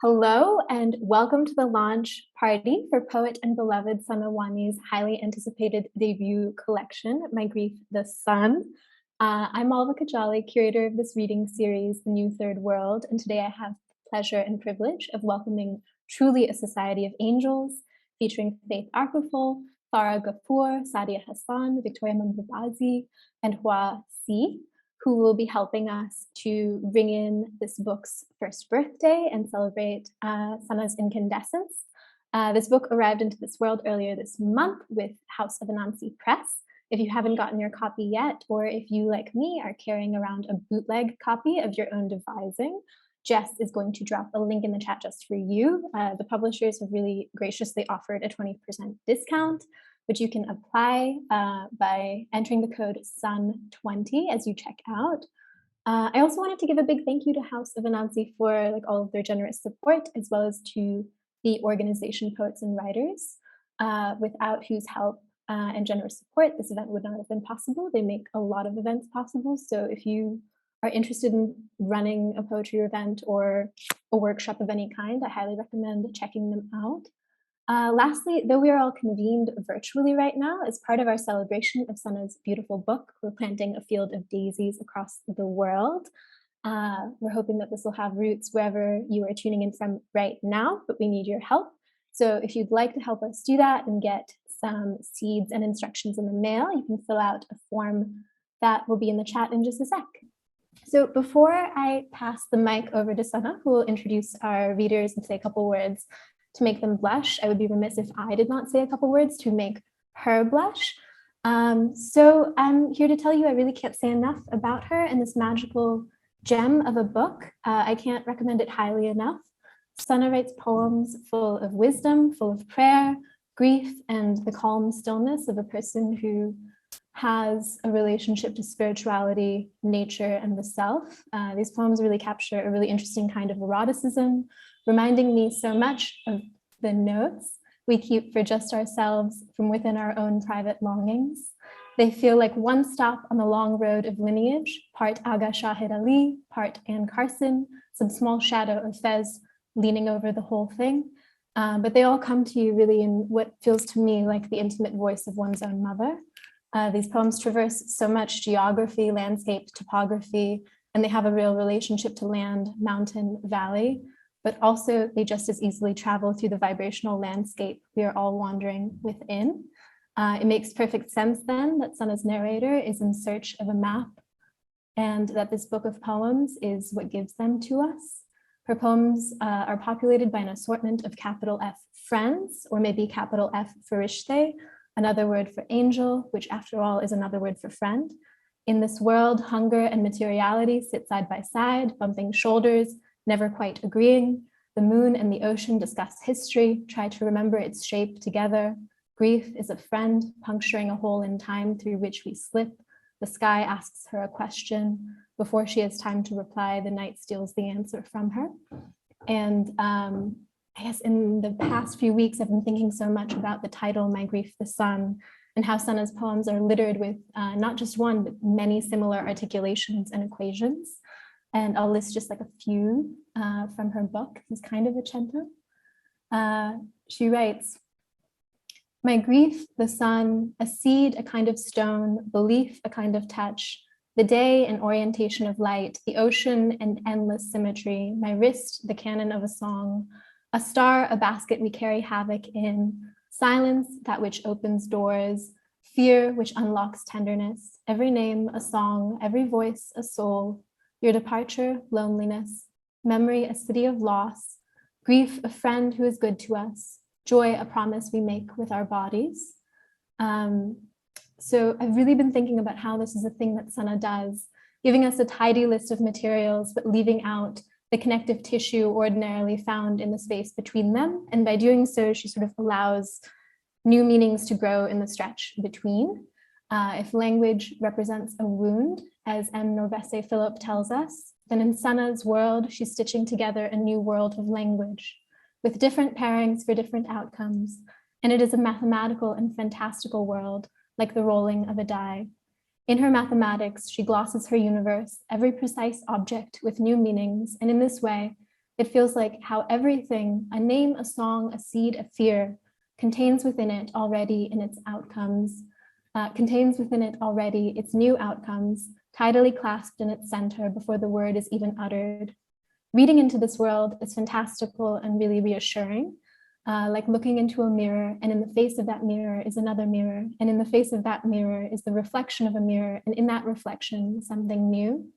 Hello and welcome to the launch party for poet and beloved Sanna Wani's highly anticipated debut collection, My Grief, the Sun. I'm Malva Kajali, curator of this reading series, The New Third World, and today I have the pleasure and privilege of welcoming Truly a Society of Angels, featuring Faith Arkorful, Farah, Ghafoor, Sadia, Hassan, Victoria Mbabazi, and Hua Si, who will be helping us to ring in this book's first birthday and celebrate Sanna's incandescence. This book arrived into this world earlier this month with House of Anansi Press. If you haven't gotten your copy yet, or if you, like me, are carrying around a bootleg copy of your own devising, Jess is going to drop a link in the chat just for you. The publishers have really graciously offered a 20% discount, which you can apply by entering the code SUN20 as you check out. I also wanted to give a big thank you to House of Anansi for all of their generous support, as well as to the organization Poets and Writers, without whose help and generous support, this event would not have been possible. They make a lot of events possible. So if you are interested in running a poetry event or a workshop of any kind, I highly recommend checking them out. Lastly, though we are all convened virtually right now, as part of our celebration of Sanna's beautiful book, we're planting a field of daisies across the world. We're hoping that this will have roots wherever you are tuning in from right now, but we need your help. So if you'd like to help us do that and get some seeds and instructions in the mail, you can fill out a form that will be in the chat in just a sec. So before I pass the mic over to Sanna, who will introduce our readers and say a couple words to make them blush, I would be remiss if I did not say a couple words to make her blush. So I'm here to tell you I really can't say enough about her and this magical gem of a book. I can't recommend it highly enough. Sanna writes poems full of wisdom, full of prayer, grief, and the calm stillness of a person who has a relationship to spirituality, nature, and the self. These poems really capture a really interesting kind of eroticism, reminding me so much of the notes we keep for just ourselves from within our own private longings. They feel like one stop on the long road of lineage, part Aga Shahid Ali, part Anne Carson, some small shadow of Fez leaning over the whole thing. But they all come to you really in what feels to me like the intimate voice of one's own mother. These poems traverse so much geography, landscape, topography, and they have a real relationship to land, mountain, valley, but also they just as easily travel through the vibrational landscape we are all wandering within. It makes perfect sense then that Sanna's narrator is in search of a map and that this book of poems is what gives them to us. Her poems are populated by an assortment of capital F friends, or maybe capital F Farishte, another word for angel, which after all is another word for friend. In this world, hunger and materiality sit side by side, bumping shoulders, never quite agreeing. The moon and the ocean discuss history, try to remember its shape together. Grief is a friend, puncturing a hole in time through which we slip. The sky asks her a question. Before she has time to reply, the night steals the answer from her. And I guess in the past few weeks, I've been thinking so much about the title, My Grief, the Sun, and how Sanna's poems are littered with not just one, but many similar articulations and equations. And I'll list just like a few from her book. This is kind of a cento. She writes, my grief, the sun, a seed, a kind of stone, belief, a kind of touch, the day, an orientation of light, the ocean, an endless symmetry, my wrist, the canon of a song, a star, a basket we carry havoc in, silence, that which opens doors, fear, which unlocks tenderness, every name, a song, every voice, a soul, your departure, loneliness, memory, a city of loss, grief, a friend who is good to us, joy, a promise we make with our bodies. So I've really been thinking about how this is a thing that Sanna does, giving us a tidy list of materials, but leaving out the connective tissue ordinarily found in the space between them. And by doing so, she sort of allows new meanings to grow in the stretch between. If language represents a wound, as M. Norvese Philip tells us, then in Sanna's world, she's stitching together a new world of language with different pairings for different outcomes. And it is a mathematical and fantastical world, like the rolling of a die. In her mathematics, she glosses her universe, every precise object with new meanings, and in this way, It feels like how everything, a name, a song, a seed, a fear, contains within it already in its outcomes, contains within it already its new outcomes, tidally clasped in its center before the word is even uttered. Reading into this world is fantastical and really reassuring, like looking into a mirror, and in the face of that mirror is another mirror, and in the face of that mirror is the reflection of a mirror, and in that reflection, something new.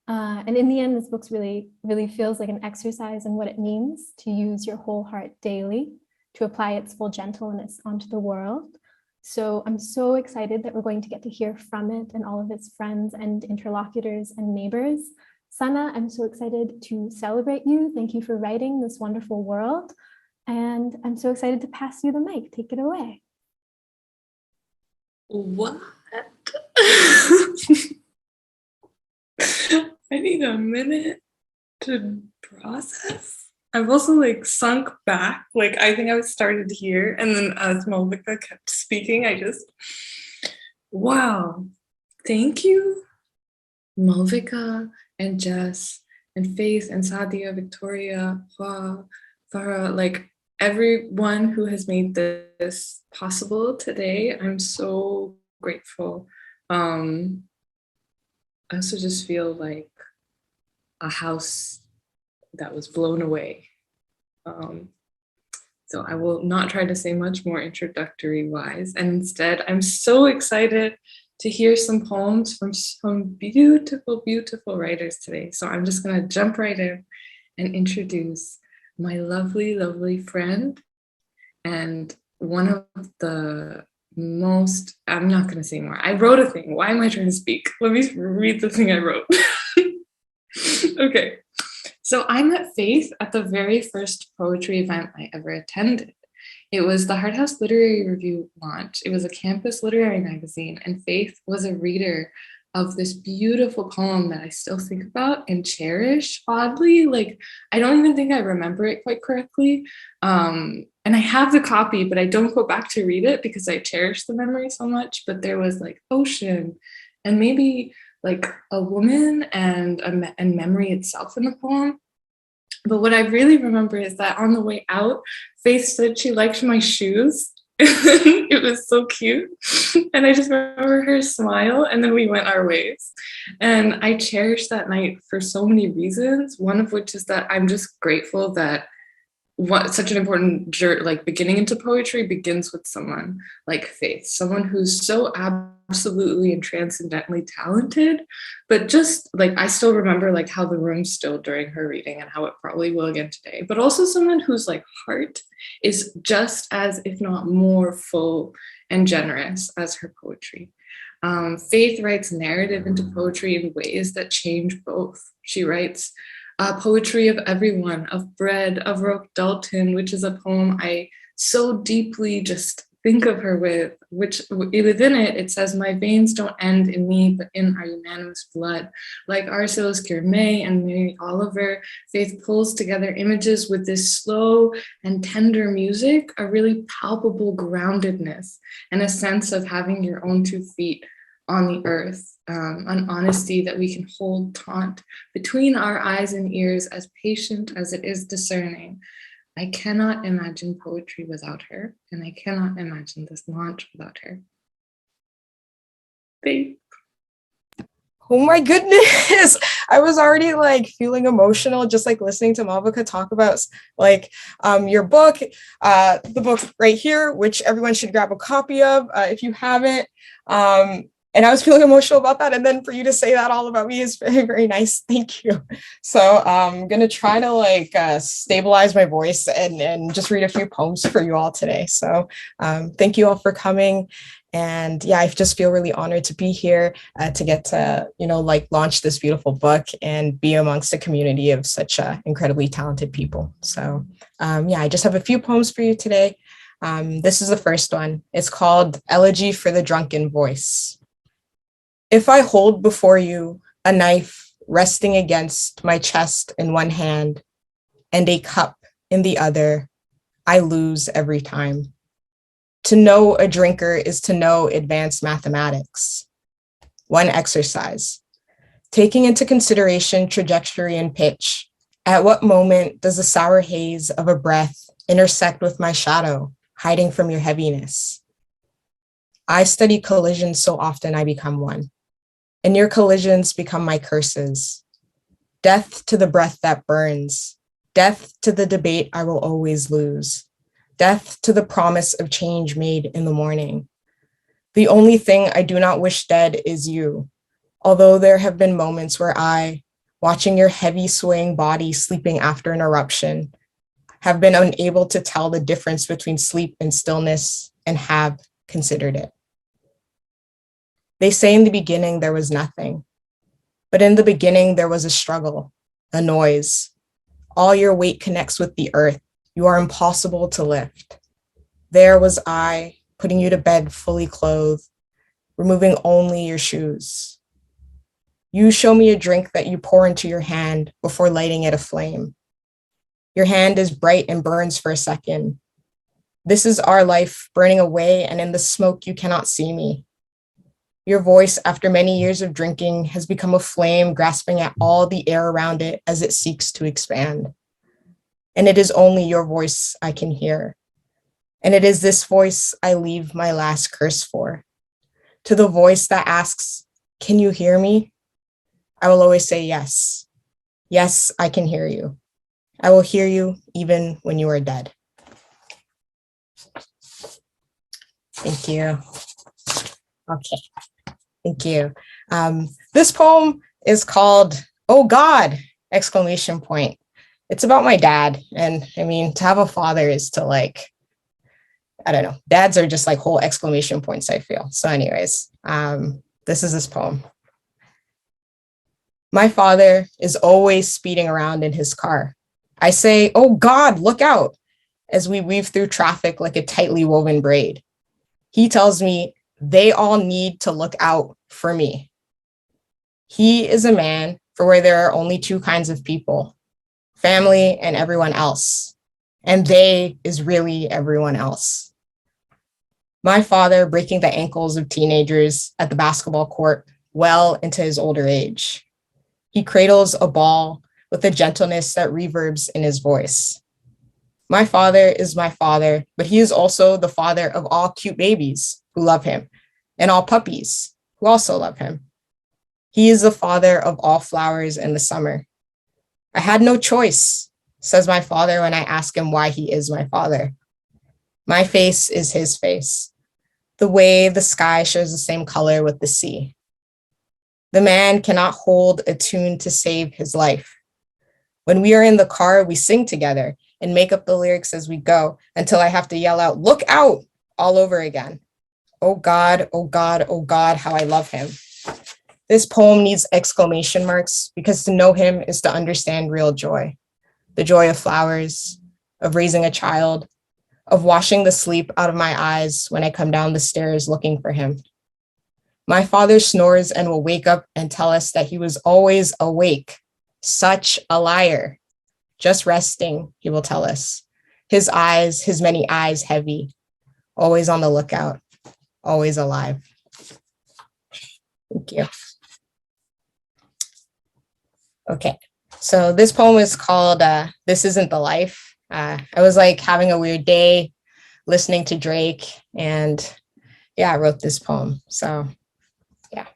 And in the end, this book really feels like an exercise in what it means to use your whole heart daily, to apply its full gentleness onto the world. So I'm so excited that we're going to get to hear from it and all of its friends and interlocutors and neighbors. Sanna, I'm so excited to celebrate you. Thank you for writing this wonderful world. And I'm so excited to pass you the mic. Take it away. What? I need a minute to process. I've also like sunk back. Like I think I started here, and then as Malvika kept speaking, I just, wow. Thank you, Malvika and Jess and Faith and Sadia, Victoria, Farah, like everyone who has made this possible today. I'm so grateful. I also just feel like a house that was blown away. So I will not try to say much more introductory wise. And instead, I'm so excited to hear some poems from some beautiful, beautiful writers today. So I'm just gonna jump right in and introduce my lovely, lovely friend and one of the most, I'm not gonna say more. I wrote a thing. Why am I trying to speak? Let me read the thing I wrote. Okay. So I met Faith at the very first poetry event I ever attended. It was the Hart House Literary Review launch. It was a campus literary magazine, and Faith was a reader of this beautiful poem that I still think about and cherish, oddly. Like, I don't even think I remember it quite correctly. And I have the copy, but I don't go back to read it because I cherish the memory so much. But there was like ocean and maybe like a woman and memory itself in the poem. But what I really remember is that on the way out, Faith said she liked my shoes. It was so cute. And I just remember her smile, and then we went our ways. And I cherish that night for so many reasons, one of which is that I'm just grateful that such an important like beginning into poetry begins with someone like Faith, someone who's so absolutely and transcendently talented, but just like I still remember like how the room stood during her reading and how it probably will again today, but also someone whose like heart is just as, if not more, full and generous as her poetry. Faith writes narrative into poetry in ways that change both. She writes poetry of everyone, of bread, of Roque Dalton, which is a poem I so deeply just think of her with, which within it says, my veins don't end in me, but in our unanimous blood. Like Arcel's Gourmet and Mary Oliver, Faith pulls together images with this slow and tender music, a really palpable groundedness, and a sense of having your own 2 feet on the earth, an honesty that we can hold taut between our eyes and ears, as patient as it is discerning. I cannot imagine poetry without her, and I cannot imagine this launch without her. Faith. Oh my goodness. I was already like feeling emotional, just like listening to Malvika talk about like your book, the book right here, which everyone should grab a copy of if you haven't. And I was feeling emotional about that. And then for you to say that all about me is very, very nice. Thank you. So I'm going to try to like stabilize my voice and just read a few poems for you all today. So thank you all for coming. And yeah, I just feel really honored to be here to get to, like launch this beautiful book and be amongst a community of such incredibly talented people. So yeah, I just have a few poems for you today. This is the first one. It's called Elegy for the Drunken Voice. If I hold before you a knife resting against my chest in one hand and a cup in the other, I lose every time. To know a drinker is to know advanced mathematics. One exercise, taking into consideration trajectory and pitch, At what moment does the sour haze of a breath intersect with my shadow, hiding from your heaviness? I study collisions so often I become one, and your collisions become my curses. Death to the breath that burns, death to the debate I will always lose, death to the promise of change made in the morning. The only thing I do not wish dead is you, although there have been moments where I, watching your heavy swaying body sleeping after an eruption, have been unable to tell the difference between sleep and stillness and have considered it. They say in the beginning there was nothing, but in the beginning there was a struggle, a noise. All your weight connects with the earth. You are impossible to lift. There was I, putting you to bed fully clothed, removing only your shoes. You show me a drink that you pour into your hand before lighting it aflame. Your hand is bright and burns for a second. This is our life burning away, and in the smoke you cannot see me. Your voice, after many years of drinking, has become a flame grasping at all the air around it as it seeks to expand. And it is only your voice I can hear. And it is this voice I leave my last curse for. To the voice that asks, "Can you hear me?" I will always say yes. Yes, I can hear you. I will hear you even when you are dead. Thank you. Okay, thank you. This poem is called "Oh God!" Exclamation point. It's about my dad. And I mean, to have a father is to like, I don't know, dads are just like whole exclamation points, I feel. So anyways, this is this poem. My father is always speeding around in his car. I say, "Oh God, look out," as we weave through traffic like a tightly woven braid. He tells me they all need to look out for me. He is a man for where there are only two kinds of people, family and everyone else. And they is really everyone else. My father breaking the ankles of teenagers at the basketball court well into his older age. He cradles a ball with a gentleness that reverbs in his voice. My father is my father, but he is also the father of all cute babies who love him and all puppies who also love him. He is the father of all flowers in the summer. I had no choice, says my father when I ask him why he is my father. My face is his face, the way the sky shares the same color with the sea. The man cannot hold a tune to save his life. When we are in the car, we sing together and make up the lyrics as we go until I have to yell out, "Look out," all over again. Oh God, oh God, oh God, how I love him. This poem needs exclamation marks because to know him is to understand real joy. The joy of flowers, of raising a child, of washing the sleep out of my eyes when I come down the stairs looking for him. My father snores and will wake up and tell us that he was always awake. Such a liar. Just resting, he will tell us. His eyes, his many eyes heavy, always on the lookout, always alive. Thank you. Okay, so this poem is called This Isn't the Life. I was like having a weird day listening to Drake, and yeah, I wrote this poem. So yeah.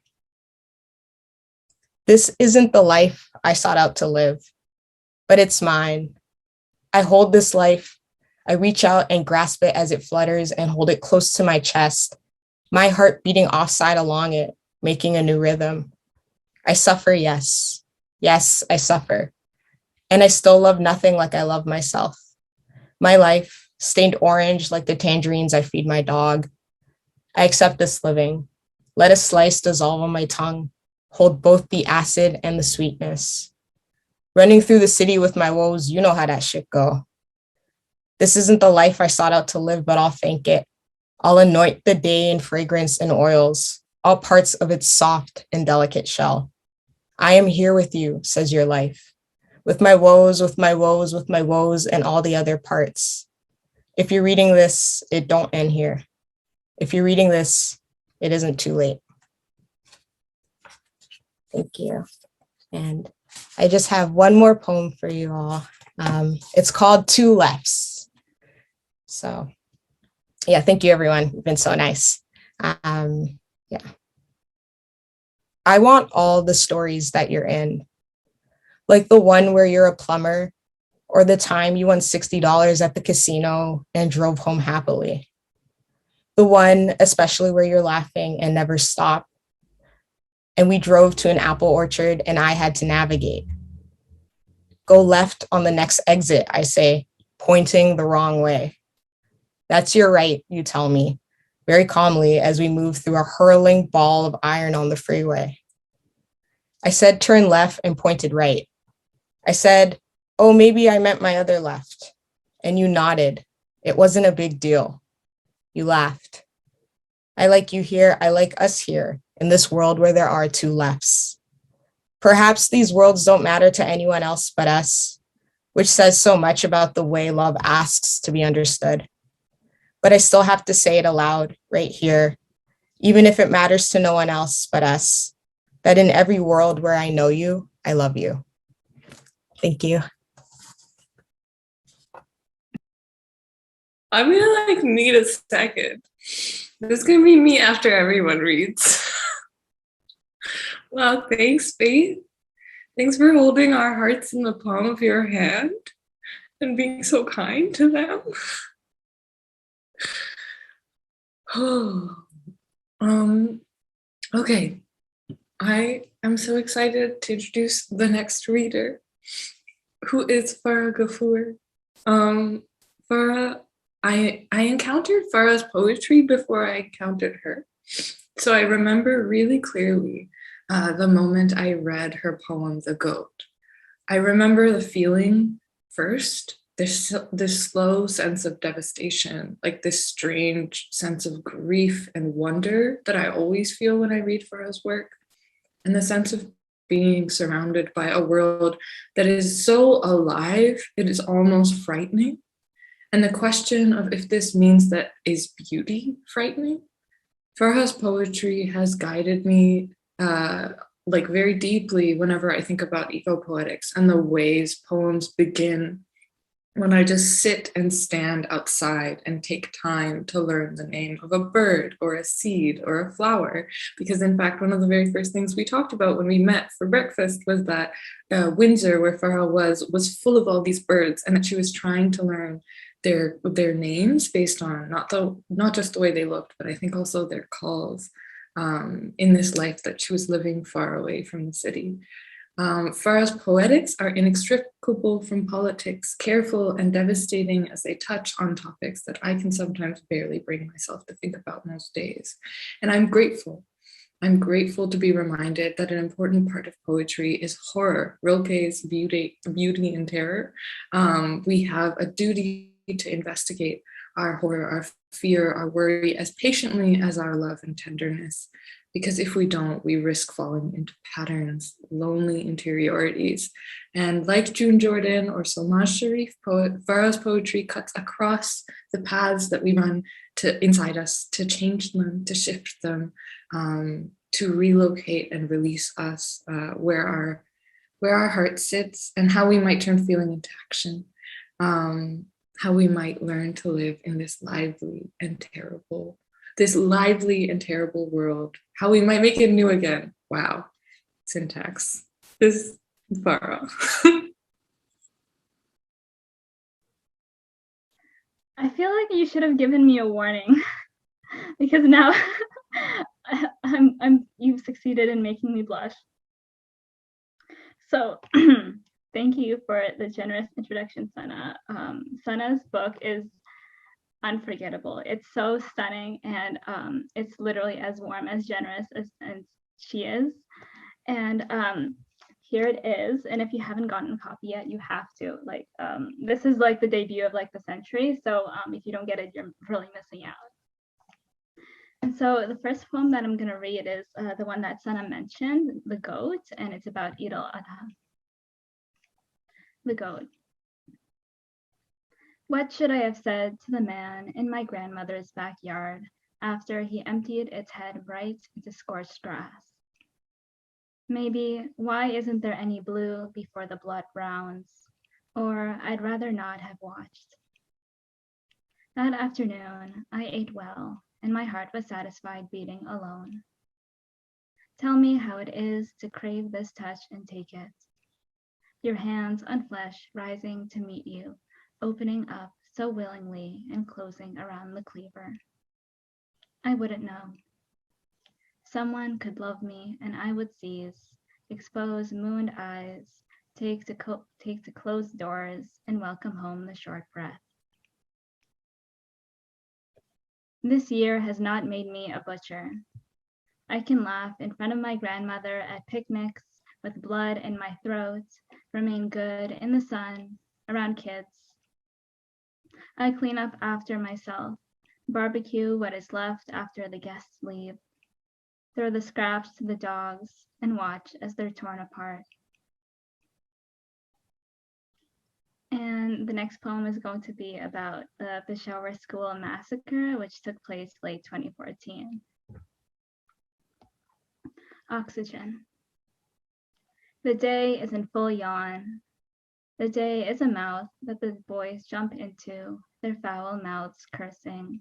This isn't the life I sought out to live, but it's mine. I hold this life. I reach out and grasp it as it flutters and hold it close to my chest, my heart beating offside along it, making a new rhythm. I suffer, yes. Yes, I suffer. And I still love nothing like I love myself. My life, stained orange like the tangerines I feed my dog. I accept this living. Let a slice dissolve on my tongue, hold both the acid and the sweetness. Running through the city with my woes, you know how that shit go. This isn't the life I sought out to live, but I'll thank it. I'll anoint the day in fragrance and oils, all parts of its soft and delicate shell. I am here with you, says your life, with my woes, with my woes, with my woes, and all the other parts. If you're reading this, it don't end here. If you're reading this, it isn't too late. Thank you. And I just have one more poem for you all. It's called Two Lefts. So yeah, thank you everyone. You've been so nice. Yeah. I want all the stories that you're in, like the one where you're a plumber, or the time you won $60 at the casino and drove home happily. The one, especially where you're laughing and never stop. And we drove to an apple orchard and I had to navigate. Go left on the next exit, I say, pointing the wrong way. That's your right, you tell me, very calmly as we move through a hurling ball of iron on the freeway. I said, turn left and pointed right. I said, oh, maybe I meant my other left. And you nodded. It wasn't a big deal. You laughed. I like you here. I like us here in this world where there are two lefts. Perhaps these worlds don't matter to anyone else but us, which says so much about the way love asks to be understood. But I still have to say it aloud right here, even if it matters to no one else but us, that in every world where I know you, I love you. Thank you. I'm gonna need a second. This is gonna be me after everyone reads. Well, thanks, Faith. Thanks for holding our hearts in the palm of your hand and being so kind to them. Okay. I am so excited to introduce the next reader, who is Farah Ghafoor. Farah, I encountered Farah's poetry before I encountered her. So I remember really clearly the moment I read her poem, The Goat. I remember the feeling first, this slow sense of devastation, like this strange sense of grief and wonder that I always feel when I read Farah's work, and the sense of being surrounded by a world that is so alive, it is almost frightening. And the question of if this means that is beauty frightening? Farah's poetry has guided me like very deeply whenever I think about eco-poetics and the ways poems begin when I just sit and stand outside and take time to learn the name of a bird or a seed or a flower. Because in fact, one of the very first things we talked about when we met for breakfast was that Windsor, where Farah was full of all these birds, and that she was trying to learn their names based on not just the way they looked, but I think also their calls in this life that she was living far away from the city. Farah's poetics are inextricable from politics, careful and devastating as they touch on topics that I can sometimes barely bring myself to think about most days. And I'm grateful. I'm grateful to be reminded that an important part of poetry is horror, Rilke's beauty and terror. We have a duty to investigate our horror, our fear, our worry as patiently as our love and tenderness. Because if we don't, we risk falling into patterns, lonely interiorities. And like June Jordan or Solmaz Sharif, Farah's poetry cuts across the paths that we run to inside us, to change them, to shift them, to relocate and release us where our heart sits, and how we might turn feeling into action. How we might learn to live in this lively and terrible world, how we might make it new again. Wow, syntax. This is Farah. I feel like you should have given me a warning because now you've succeeded in making me blush. So thank you for the generous introduction, Sanna. Sanna's book is unforgettable. It's so stunning, and it's literally as warm, as generous as she is. And here it is. And if you haven't gotten a copy yet, you have to. Like, this is like the debut of like the century. So if you don't get it, you're really missing out. And so the first poem that I'm gonna read is the one that Sanna mentioned, The Goat, and it's about Eid al-Adha. The Goat. What should I have said to the man in my grandmother's backyard after he emptied its head right into scorched grass? Maybe, why isn't there any blue before the blood browns? Or I'd rather not have watched. That afternoon, I ate well, and my heart was satisfied beating alone. Tell me how it is to crave this touch and take it. Your hands on flesh rising to meet you, opening up so willingly and closing around the cleaver. I wouldn't know. Someone could love me and I would seize, expose mooned eyes, take to closed doors and welcome home the short breath. This year has not made me a butcher. I can laugh in front of my grandmother at picnics with blood in my throat, remain good in the sun, around kids. I clean up after myself, barbecue what is left after the guests leave, throw the scraps to the dogs, and watch as they're torn apart. And the next poem is going to be about the Peshawar School massacre, which took place late 2014. Oxygen. The day is in full yawn. The day is a mouth that the boys jump into, their foul mouths cursing.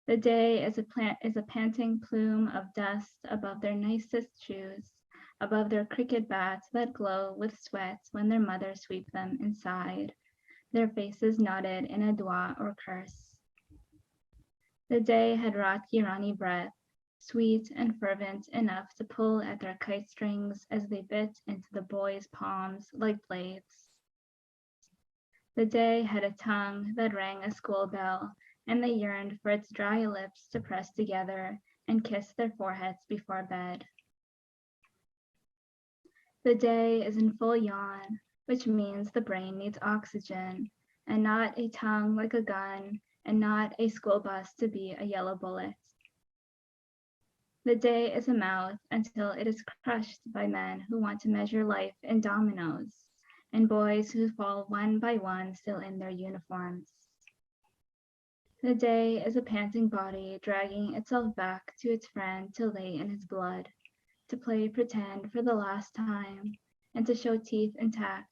The day is a panting plume of dust above their nicest shoes, above their cricket bats that glow with sweat when their mothers sweep them inside, their faces knotted in a dua or curse. The day had wrought Irani breath, sweet and fervent enough to pull at their kite strings as they bit into the boys' palms like blades. The day had a tongue that rang a school bell, and they yearned for its dry lips to press together and kiss their foreheads before bed. The day is in full yawn, which means the brain needs oxygen, and not a tongue like a gun, and not a school bus to be a yellow bullet. The day is a mouth until it is crushed by men who want to measure life in dominoes, and boys who fall one by one still in their uniforms. The day is a panting body dragging itself back to its friend to lay in his blood, to play pretend for the last time, and to show teeth intact.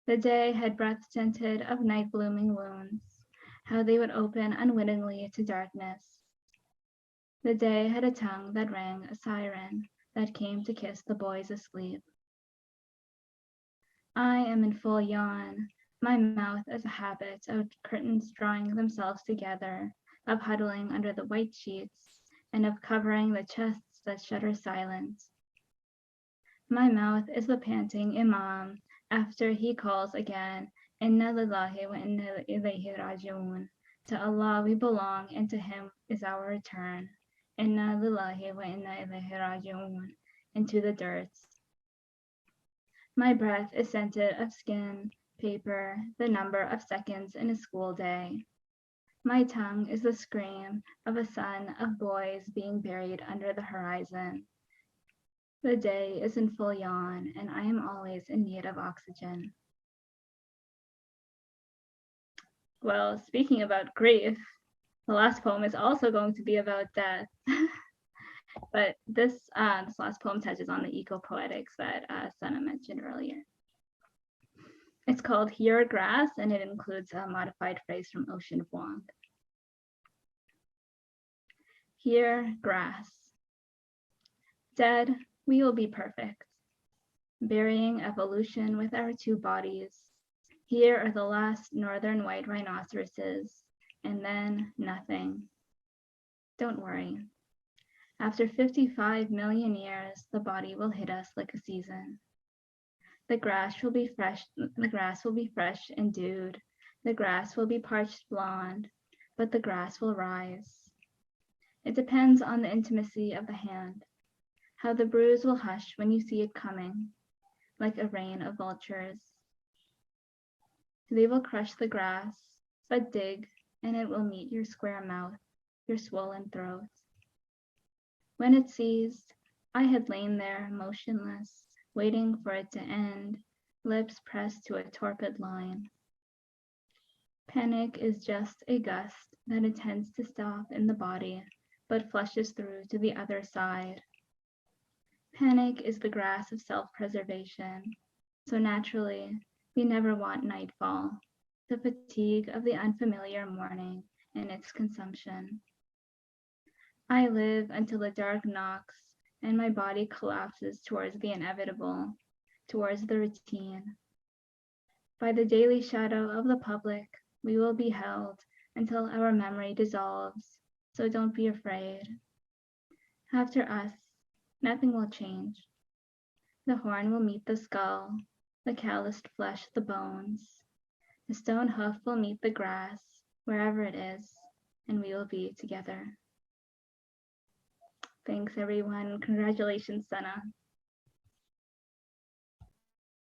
The day had breath tinted of night blooming wounds, how they would open unwittingly to darkness. The day had a tongue that rang a siren that came to kiss the boys asleep. I am in full yawn, my mouth is a habit of curtains drawing themselves together, of huddling under the white sheets, and of covering the chests that shudder silent. My mouth is the panting imam after he calls again, Inna lillahi wa inna ilayhi raji'un. To Allah we belong, and to Him is our return. Inna lillahi wa inna ilayhi raji'un. Into the dirt. My breath is scented of skin, paper, the number of seconds in a school day. My tongue is the scream of a son of boys being buried under the horizon. The day is in full yawn, and I am always in need of oxygen. Well, speaking about grief, the last poem is also going to be about death. But this last poem touches on the eco-poetics that Sanna mentioned earlier. It's called Here Grass, and it includes a modified phrase from Ocean Vuong. Here grass. Dead, we will be perfect. Burying evolution with our two bodies. Here are the last northern white rhinoceroses, and then nothing. Don't worry. After 55 million years, the body will hit us like a season. The grass will be fresh and dewed. The grass will be parched blonde, but the grass will rise. It depends on the intimacy of the hand, how the bruise will hush when you see it coming, like a rain of vultures. They will crush the grass, but dig, and it will meet your square mouth, your swollen throat. When it ceased, I had lain there motionless, waiting for it to end, lips pressed to a torpid line. Panic is just a gust that intends to stop in the body, but flushes through to the other side. Panic is the grass of self-preservation. So naturally, we never want nightfall, the fatigue of the unfamiliar morning and its consumption. I live until the dark knocks and my body collapses towards the inevitable, towards the routine. By the daily shadow of the public, we will be held until our memory dissolves, so don't be afraid. After us, nothing will change. The horn will meet the skull, the calloused flesh the bones. The stone hoof will meet the grass, wherever it is, and we will be together. Thanks, everyone. Congratulations, Sanna.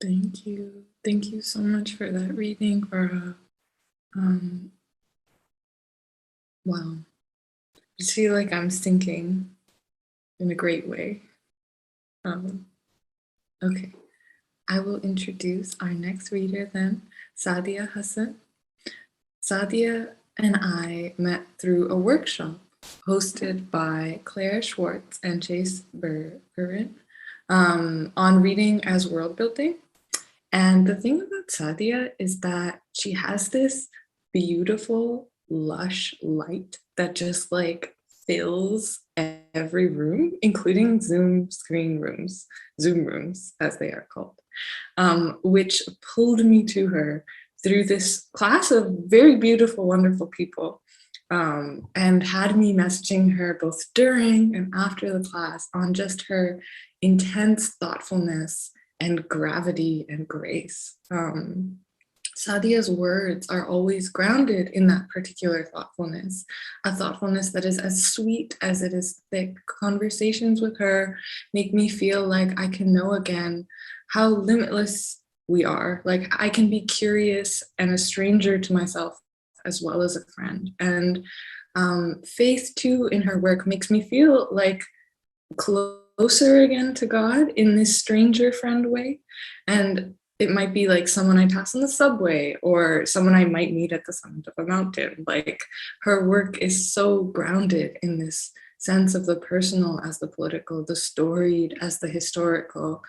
Thank you. Thank you so much for that reading, Farah. Wow. I just feel like I'm sinking in a great way. Okay. I will introduce our next reader then, Sadia Hassan. Sadia and I met through a workshop hosted by Claire Schwartz and Chase Bergerin on reading as world building. And the thing about Sadia is that she has this beautiful, lush light that just like fills every room, including Zoom rooms, as they are called, which pulled me to her through this class of very beautiful, wonderful people, and had me messaging her both during and after the class on just her intense thoughtfulness and gravity and grace. Sadia's words are always grounded in that particular thoughtfulness, a thoughtfulness that is as sweet as it is thick. Conversations with her make me feel like I can know again how limitless we are. Like I can be curious and a stranger to myself as well as a friend. And faith too in her work makes me feel like closer again to God in this stranger friend way. And it might be like someone I pass on the subway or someone I might meet at the summit of a mountain. Like her work is so grounded in this sense of the personal as the political, the storied as the historical.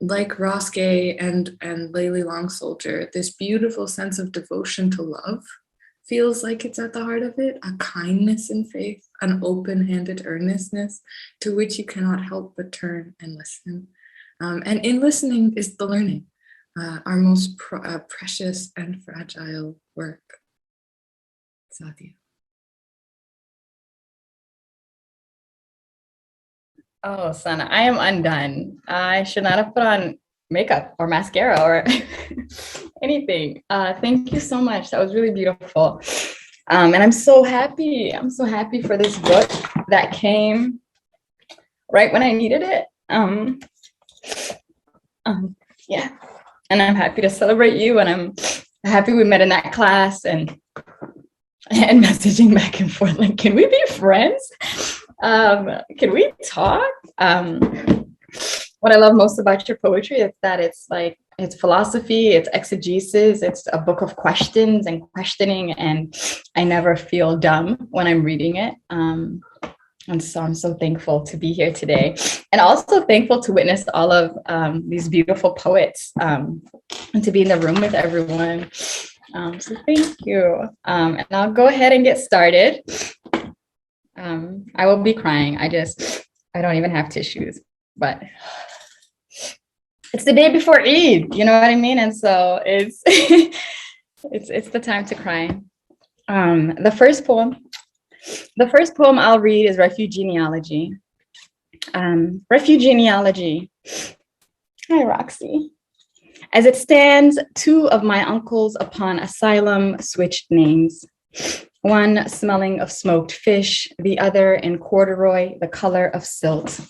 Like Ross Gay and Layli Long Soldier, this beautiful sense of devotion to love feels like it's at the heart of it, a kindness in faith, an open-handed earnestness to which you cannot help but turn and listen. And in listening is the learning, our most precious and fragile work. Sadia. Oh, Sanna, I am undone. I should not have put on makeup or mascara or anything. Thank you so much. That was really beautiful. And I'm so happy. I'm so happy for this book that came right when I needed it. Yeah. And I'm happy to celebrate you. And I'm happy we met in that class and messaging back and forth. Like, can we be friends? Can we talk? What I love most about your poetry is that it's like, it's philosophy, it's exegesis, it's a book of questions and questioning, and I never feel dumb when I'm reading it. And so I'm so thankful to be here today, and also thankful to witness all of these beautiful poets and to be in the room with everyone. So thank you. And I'll go ahead and get started. I will be crying. I don't even have tissues, but it's the day before Eid, you know what I mean? And so it's it's the time to cry. The first poem I'll read is Refuge Genealogy. Refuge Genealogy. Hi, Roxy. As it stands, two of my uncles upon asylum switched names. One smelling of smoked fish, the other in corduroy, the color of silt.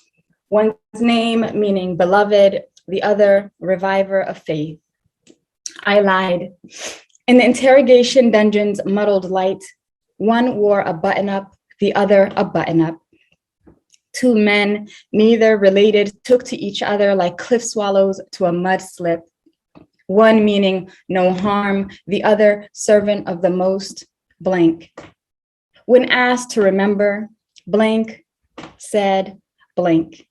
One's name meaning beloved, the other reviver of faith. I lied. In the interrogation dungeon's muddled light, one wore a button-up, the other a button-up. Two men, neither related, took to each other like cliff swallows to a mud slip. One meaning no harm, the other servant of the most, blank. When asked to remember, blank said blank.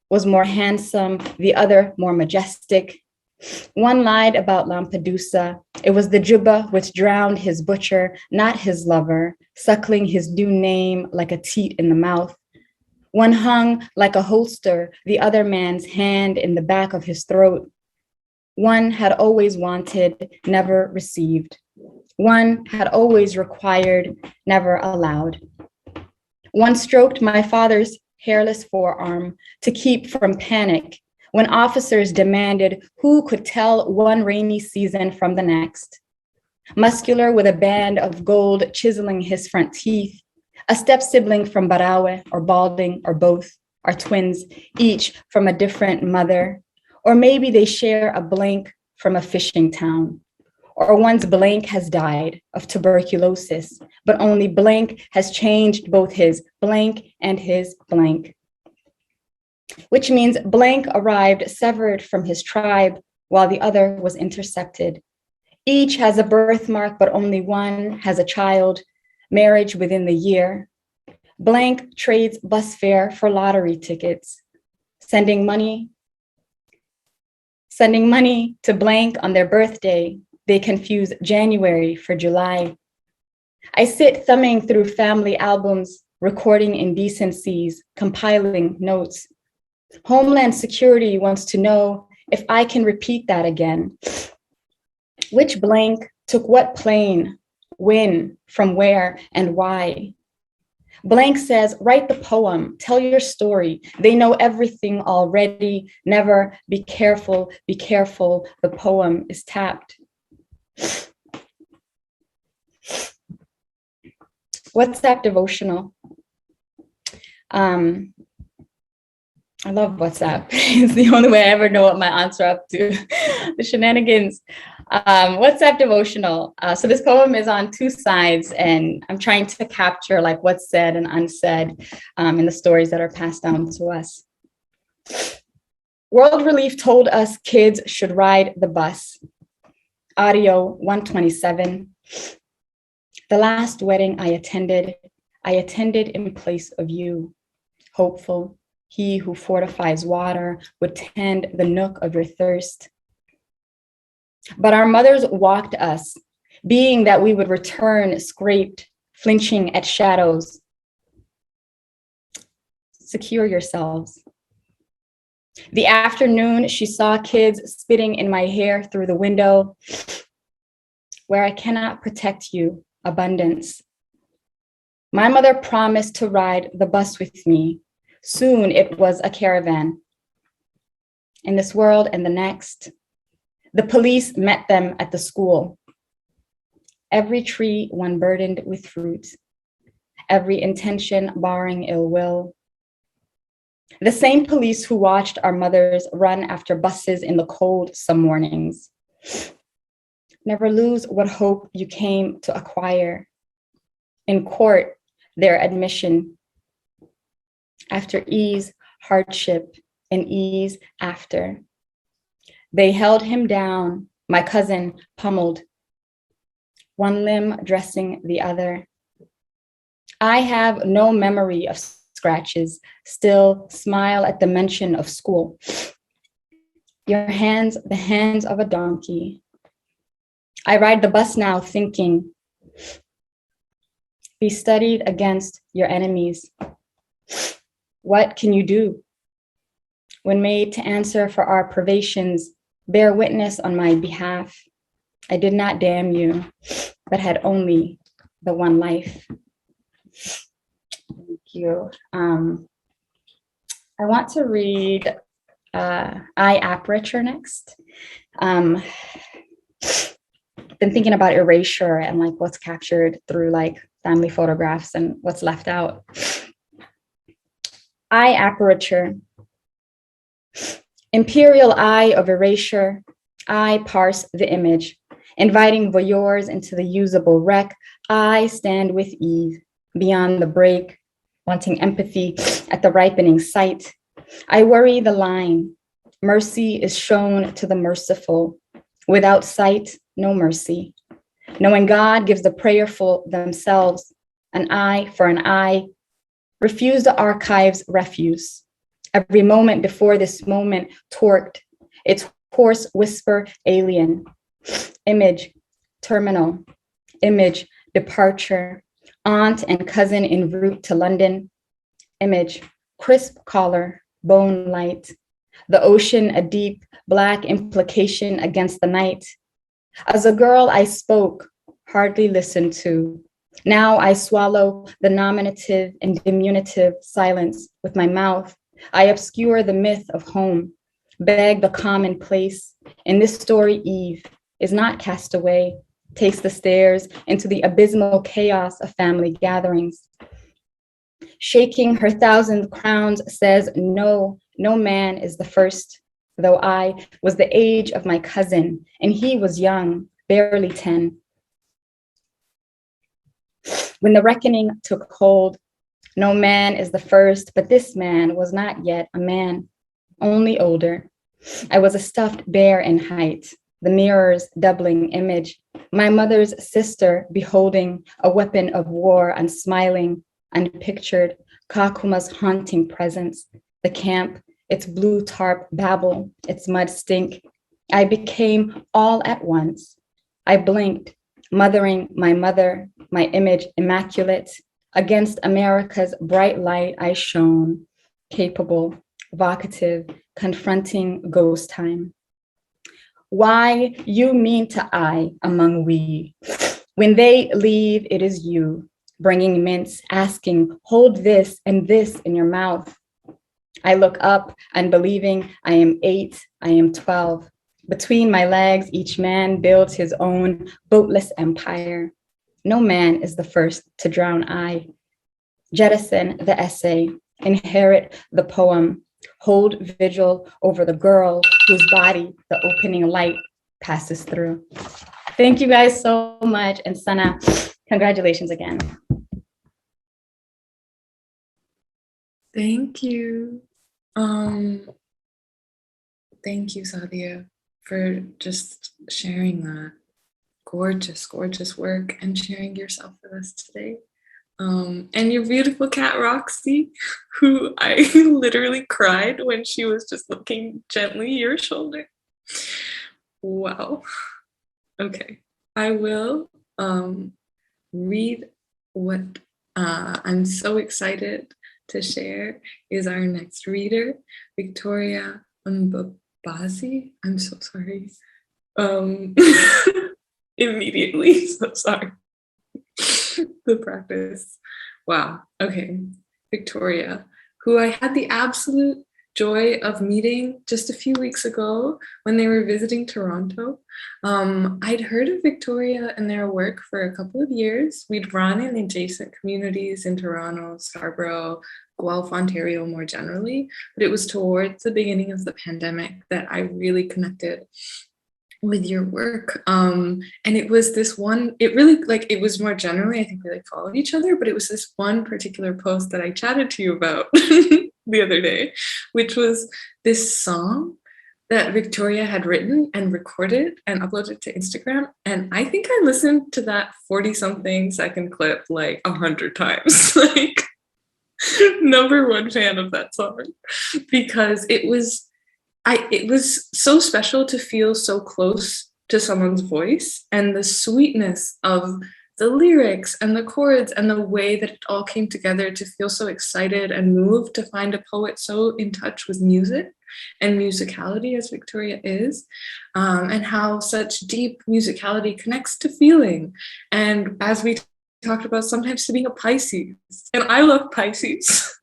was more handsome, the other more majestic. One lied about Lampedusa. It was the jubba which drowned his butcher, not his lover, suckling his new name like a teat in the mouth. One hung like a holster, the other man's hand in the back of his throat. One had always wanted, never received. One had always required, never allowed. One stroked my father's hairless forearm to keep from panic when officers demanded who could tell one rainy season from the next. Muscular with a band of gold chiseling his front teeth, a step sibling from Barawe or Balding or both are twins, each from a different mother, or maybe they share a blank from a fishing town. Or one's blank has died of tuberculosis, but only blank has changed both his blank and his blank. Which means blank arrived severed from his tribe while the other was intercepted. Each has a birthmark, but only one has a child, marriage within the year. Blank trades bus fare for lottery tickets, sending money to blank on their birthday. They confuse January for July. I sit thumbing through family albums, recording indecencies, compiling notes. Homeland Security wants to know if I can repeat that again. Which blank took what plane, when, from where, and why? Blank says, write the poem, tell your story. They know everything already. Never, be careful, the poem is tapped. WhatsApp devotional. I love WhatsApp. It's the only way I ever know what my aunts are up to, the shenanigans. WhatsApp devotional. So this poem is on two sides, and I'm trying to capture like what's said and unsaid in the stories that are passed down to us. World Relief told us kids should ride the bus. Audio 127. The last wedding I attended in place of you. Hopeful, he who fortifies water would tend the nook of your thirst. But our mothers walked us, being that we would return scraped, flinching at shadows. Secure yourselves. The afternoon, she saw kids spitting in my hair through the window. Where I cannot protect you, abundance. My mother promised to ride the bus with me. Soon it was a caravan. In this world and the next, the police met them at the school. Every tree one burdened with fruit, every intention barring ill will. The same police who watched our mothers run after buses in the cold some mornings. Never lose what hope you came to acquire. In court, their admission. After ease, hardship, and ease after. They held him down, my cousin pummeled, one limb dressing the other. I have no memory of scratches, still smile at the mention of school. Your hands, the hands of a donkey. I ride the bus now thinking, be studied against your enemies. What can you do? When made to answer for our privations, bear witness on my behalf. I did not damn you, but had only the one life. Thank you. I want to read I Aperture next. Been thinking about erasure and like what's captured through like family photographs and what's left out. I Aperture. Imperial eye of erasure, I parse the image, inviting voyeurs into the usable wreck. I stand with ease, beyond the break, wanting empathy at the ripening sight. I worry the line. Mercy is shown to the merciful. Without sight, no mercy. Knowing God gives the prayerful themselves, an eye for an eye. Refuse the archive's refuse. Every moment before this moment torqued, its hoarse whisper alien. Image, terminal. Image, departure. Aunt and cousin en route to London. Image, crisp collar, bone light. The ocean, a deep black implication against the night. As a girl, I spoke, hardly listened to. Now I swallow the nominative and diminutive silence with my mouth. I obscure the myth of home, beg the commonplace. In this story, Eve is not cast away, takes the stairs into the abysmal chaos of family gatherings. Shaking her 1,000 crowns says, no, no man is the first, though I was the age of my cousin, and he was young, barely 10. When the reckoning took hold, no man is the first, but this man was not yet a man, only older. I was a stuffed bear in height, the mirror's doubling image, my mother's sister beholding a weapon of war and smiling, unpictured, Kakuma's haunting presence, the camp, its blue tarp babble, its mud stink. I became all at once. I blinked, mothering my mother, my image immaculate. Against America's bright light I shone, capable, vocative, confronting ghost time. Why you mean to I among we? When they leave, it is you, bringing mints, asking, hold this and this in your mouth. I look up and believing I am 8, I am 12. Between my legs, each man builds his own boatless empire. No man is the first to drown I. Jettison the essay, inherit the poem, hold vigil over the girl whose body the opening light passes through. Thank you guys so much. And Sanna, congratulations again. Thank you. Thank you, Sadia, for just sharing that gorgeous, gorgeous work and sharing yourself with us today. And your beautiful cat, Roxy, who I literally cried when she was just looking gently your shoulder. Wow. Okay, I will read what I'm so excited to share is our next reader, Victoria Mbabazi. I'm so sorry. Immediately, so sorry. The practice. Wow. Okay. Victoria, who I had the absolute joy of meeting just a few weeks ago when they were visiting Toronto. I'd heard of Victoria and their work for a couple of years. We'd run in adjacent communities in Toronto, Scarborough, Guelph, Ontario more generally, but it was towards the beginning of the pandemic that I really connected with your work. And it was this one, it really, like, it was more generally, I think we like followed each other, but it was this one particular post that I chatted to you about the other day, which was this song that Victoria had written and recorded and uploaded to Instagram. And I think I listened to that 40-something second clip like 100 times. Like, number one fan of that song, because it was so special to feel so close to someone's voice and the sweetness of the lyrics and the chords and the way that it all came together to feel so excited and moved to find a poet so in touch with music and musicality as Victoria is, and how such deep musicality connects to feeling. And as we talked about, sometimes to being a Pisces. And I love Pisces.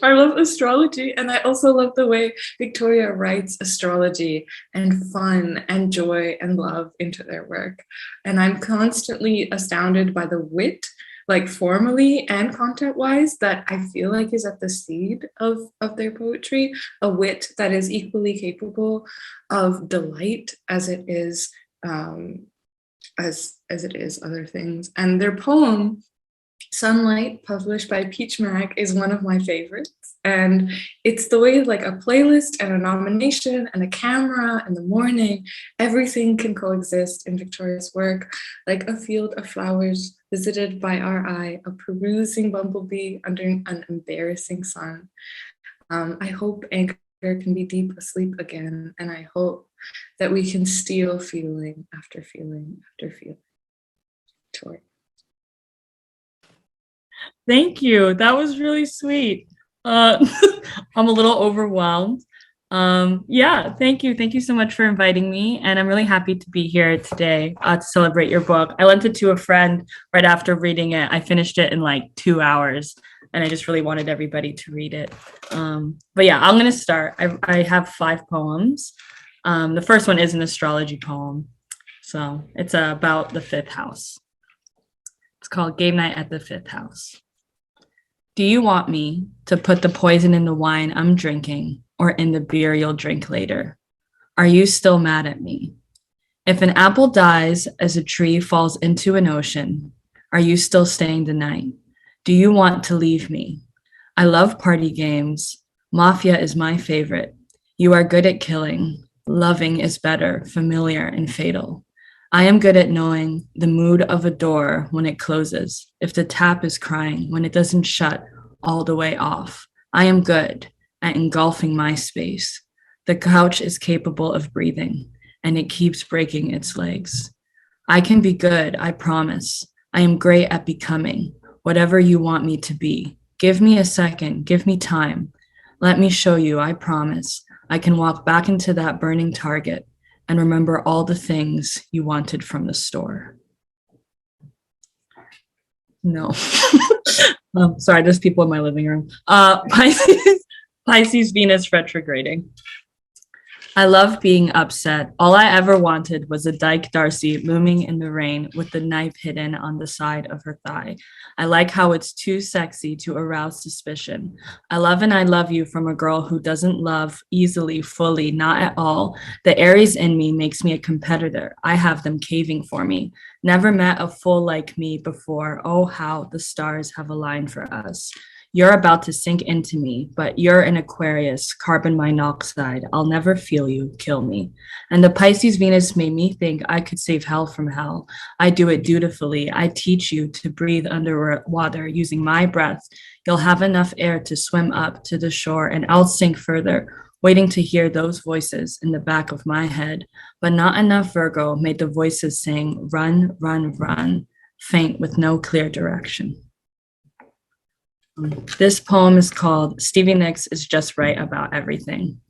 I love astrology, and I also love the way Victoria writes astrology and fun and joy and love into their work. And I'm constantly astounded by the wit, like formally and content-wise, that I feel like is at the seed of their poetry, a wit that is equally capable of delight as it is as it is other things. And their poem, Sunlight, published by Peach Mag, is one of my favorites. And it's the way like a playlist and a nomination and a camera in the morning, everything can coexist in Victoria's work, like a field of flowers visited by our eye, a perusing bumblebee under an embarrassing sun. I hope Anchor can be deep asleep again, and I hope that we can steal feeling after feeling after feeling. Tori. Thank you. That was really sweet. I'm a little overwhelmed. Yeah, thank you. Thank you so much for inviting me. And I'm really happy to be here today to celebrate your book. I lent it to a friend right after reading it. I finished it in like 2 hours, and I just really wanted everybody to read it. But yeah, I'm going to start. I have 5 poems. The first one is an astrology poem. So it's about the 5th house. It's called Game Night at the 5th House. Do you want me to put the poison in the wine I'm drinking or in the beer you'll drink later? Are you still mad at me? If an apple dies as a tree falls into an ocean, are you still staying the night? Do you want to leave me? I love party games. Mafia is my favorite. You are good at killing. Loving is better, familiar and fatal. I am good at knowing the mood of a door when it closes, if the tap is crying, when it doesn't shut all the way off. I am good at engulfing my space. The couch is capable of breathing, and it keeps breaking its legs. I can be good, I promise. I am great at becoming whatever you want me to be. Give me a second, give me time. Let me show you, I promise. I can walk back into that burning Target and remember all the things you wanted from the store. No. Sorry, there's people in my living room. Pisces Venus retrograding. I love being upset. All I ever wanted was a Dyke Darcy looming in the rain with the knife hidden on the side of her thigh. I like how it's too sexy to arouse suspicion. I love and I love you from a girl who doesn't love easily, fully, not at all. The Aries in me makes me a competitor. I have them caving for me. Never met a fool like me before. Oh, how the stars have aligned for us. You're about to sink into me, but you're an Aquarius, carbon monoxide. I'll never feel you, kill me. And the Pisces Venus made me think I could save hell from hell. I do it dutifully. I teach you to breathe underwater using my breath. You'll have enough air to swim up to the shore, and I'll sink further, waiting to hear those voices in the back of my head. But not enough Virgo made the voices sing, run, run, run, faint with no clear direction. This poem is called Stevie Nicks is Just Right About Everything.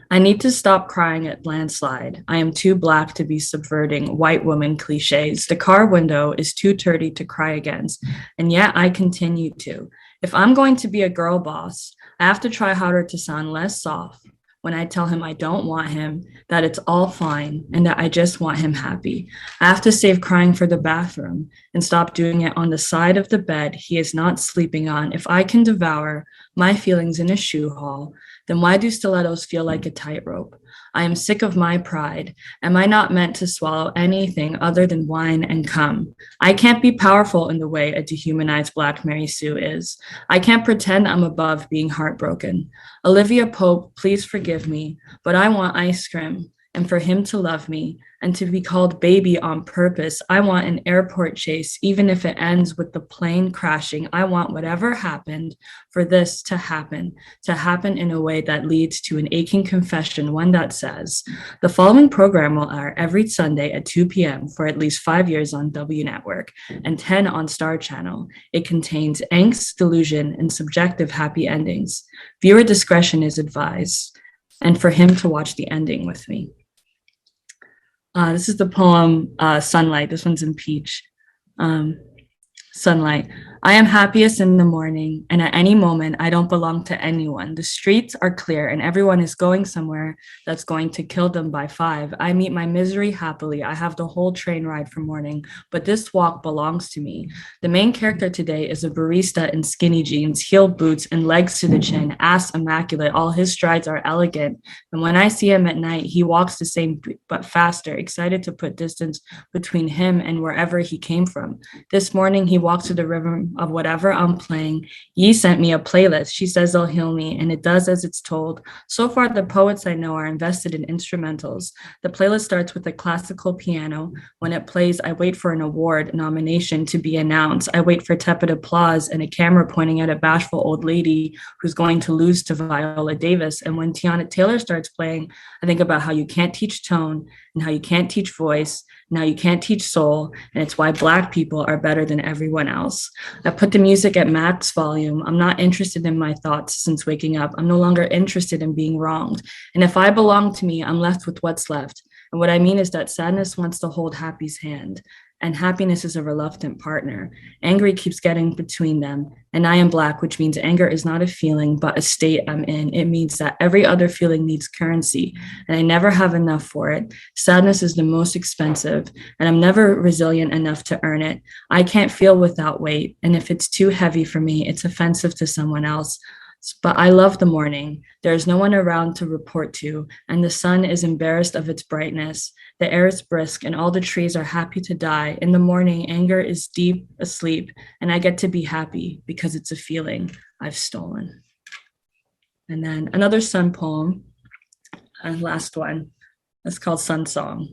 I need to stop crying at landslide. I am too black to be subverting white woman cliches. The car window is too dirty to cry against, and yet I continue to. If I'm going to be a girl boss, I have to try harder to sound less soft when I tell him I don't want him, that it's all fine, and that I just want him happy. I have to save crying for the bathroom and stop doing it on the side of the bed he is not sleeping on. If I can devour my feelings in a shoe haul, then why do stilettos feel like a tightrope? I am sick of my pride. Am I not meant to swallow anything other than wine and cum? I can't be powerful in the way a dehumanized Black Mary Sue is. I can't pretend I'm above being heartbroken. Olivia Pope, please forgive me, but I want ice cream and for him to love me and to be called baby on purpose. I want an airport chase, even if it ends with the plane crashing. I want whatever happened for this to happen in a way that leads to an aching confession, one that says, the following program will air every Sunday at 2 p.m. for at least 5 years on W Network and 10 on Star Channel. It contains angst, delusion, and subjective happy endings. Viewer discretion is advised, and for him to watch the ending with me. This is the poem Sunlight. This one's in peach. Sunlight. I am happiest in the morning, and at any moment, I don't belong to anyone. The streets are clear, and everyone is going somewhere that's going to kill them by 5. I meet my misery happily. I have the whole train ride for morning, but this walk belongs to me. The main character today is a barista in skinny jeans, heel boots, and legs to the chin, ass immaculate. All his strides are elegant, and when I see him at night, he walks the same but faster, excited to put distance between him and wherever he came from. This morning, he walked to the river volume of whatever I'm playing. Yi sent me a playlist. She says they'll heal me, and it does as it's told. So far, the poets I know are invested in instrumentals. The playlist starts with a classical piano. When it plays, I wait for an award nomination to be announced. I wait for tepid applause and a camera pointing at a bashful old lady who's going to lose to Viola Davis. And when Tiana Taylor starts playing, I think about how you can't teach tone and how you can't teach voice. Now you can't teach soul, and it's why Black people are better than everyone else. I put the music at max volume. I'm not interested in my thoughts since waking up. I'm no longer interested in being wronged. And if I belong to me, I'm left with what's left. And what I mean is that sadness wants to hold happy's hand, and happiness is a reluctant partner. Angry keeps getting between them, and I am Black, which means anger is not a feeling, but a state I'm in. It means that every other feeling needs currency, and I never have enough for it. Sadness is the most expensive, and I'm never resilient enough to earn it. I can't feel without weight, and if it's too heavy for me, it's offensive to someone else. But I love the morning. There is no one around to report to, and the sun is embarrassed of its brightness. The air is brisk, and all the trees are happy to die. In the morning, anger is deep asleep, and I get to be happy because it's a feeling I've stolen. And then another sun poem, and last one. It's called Sun Song.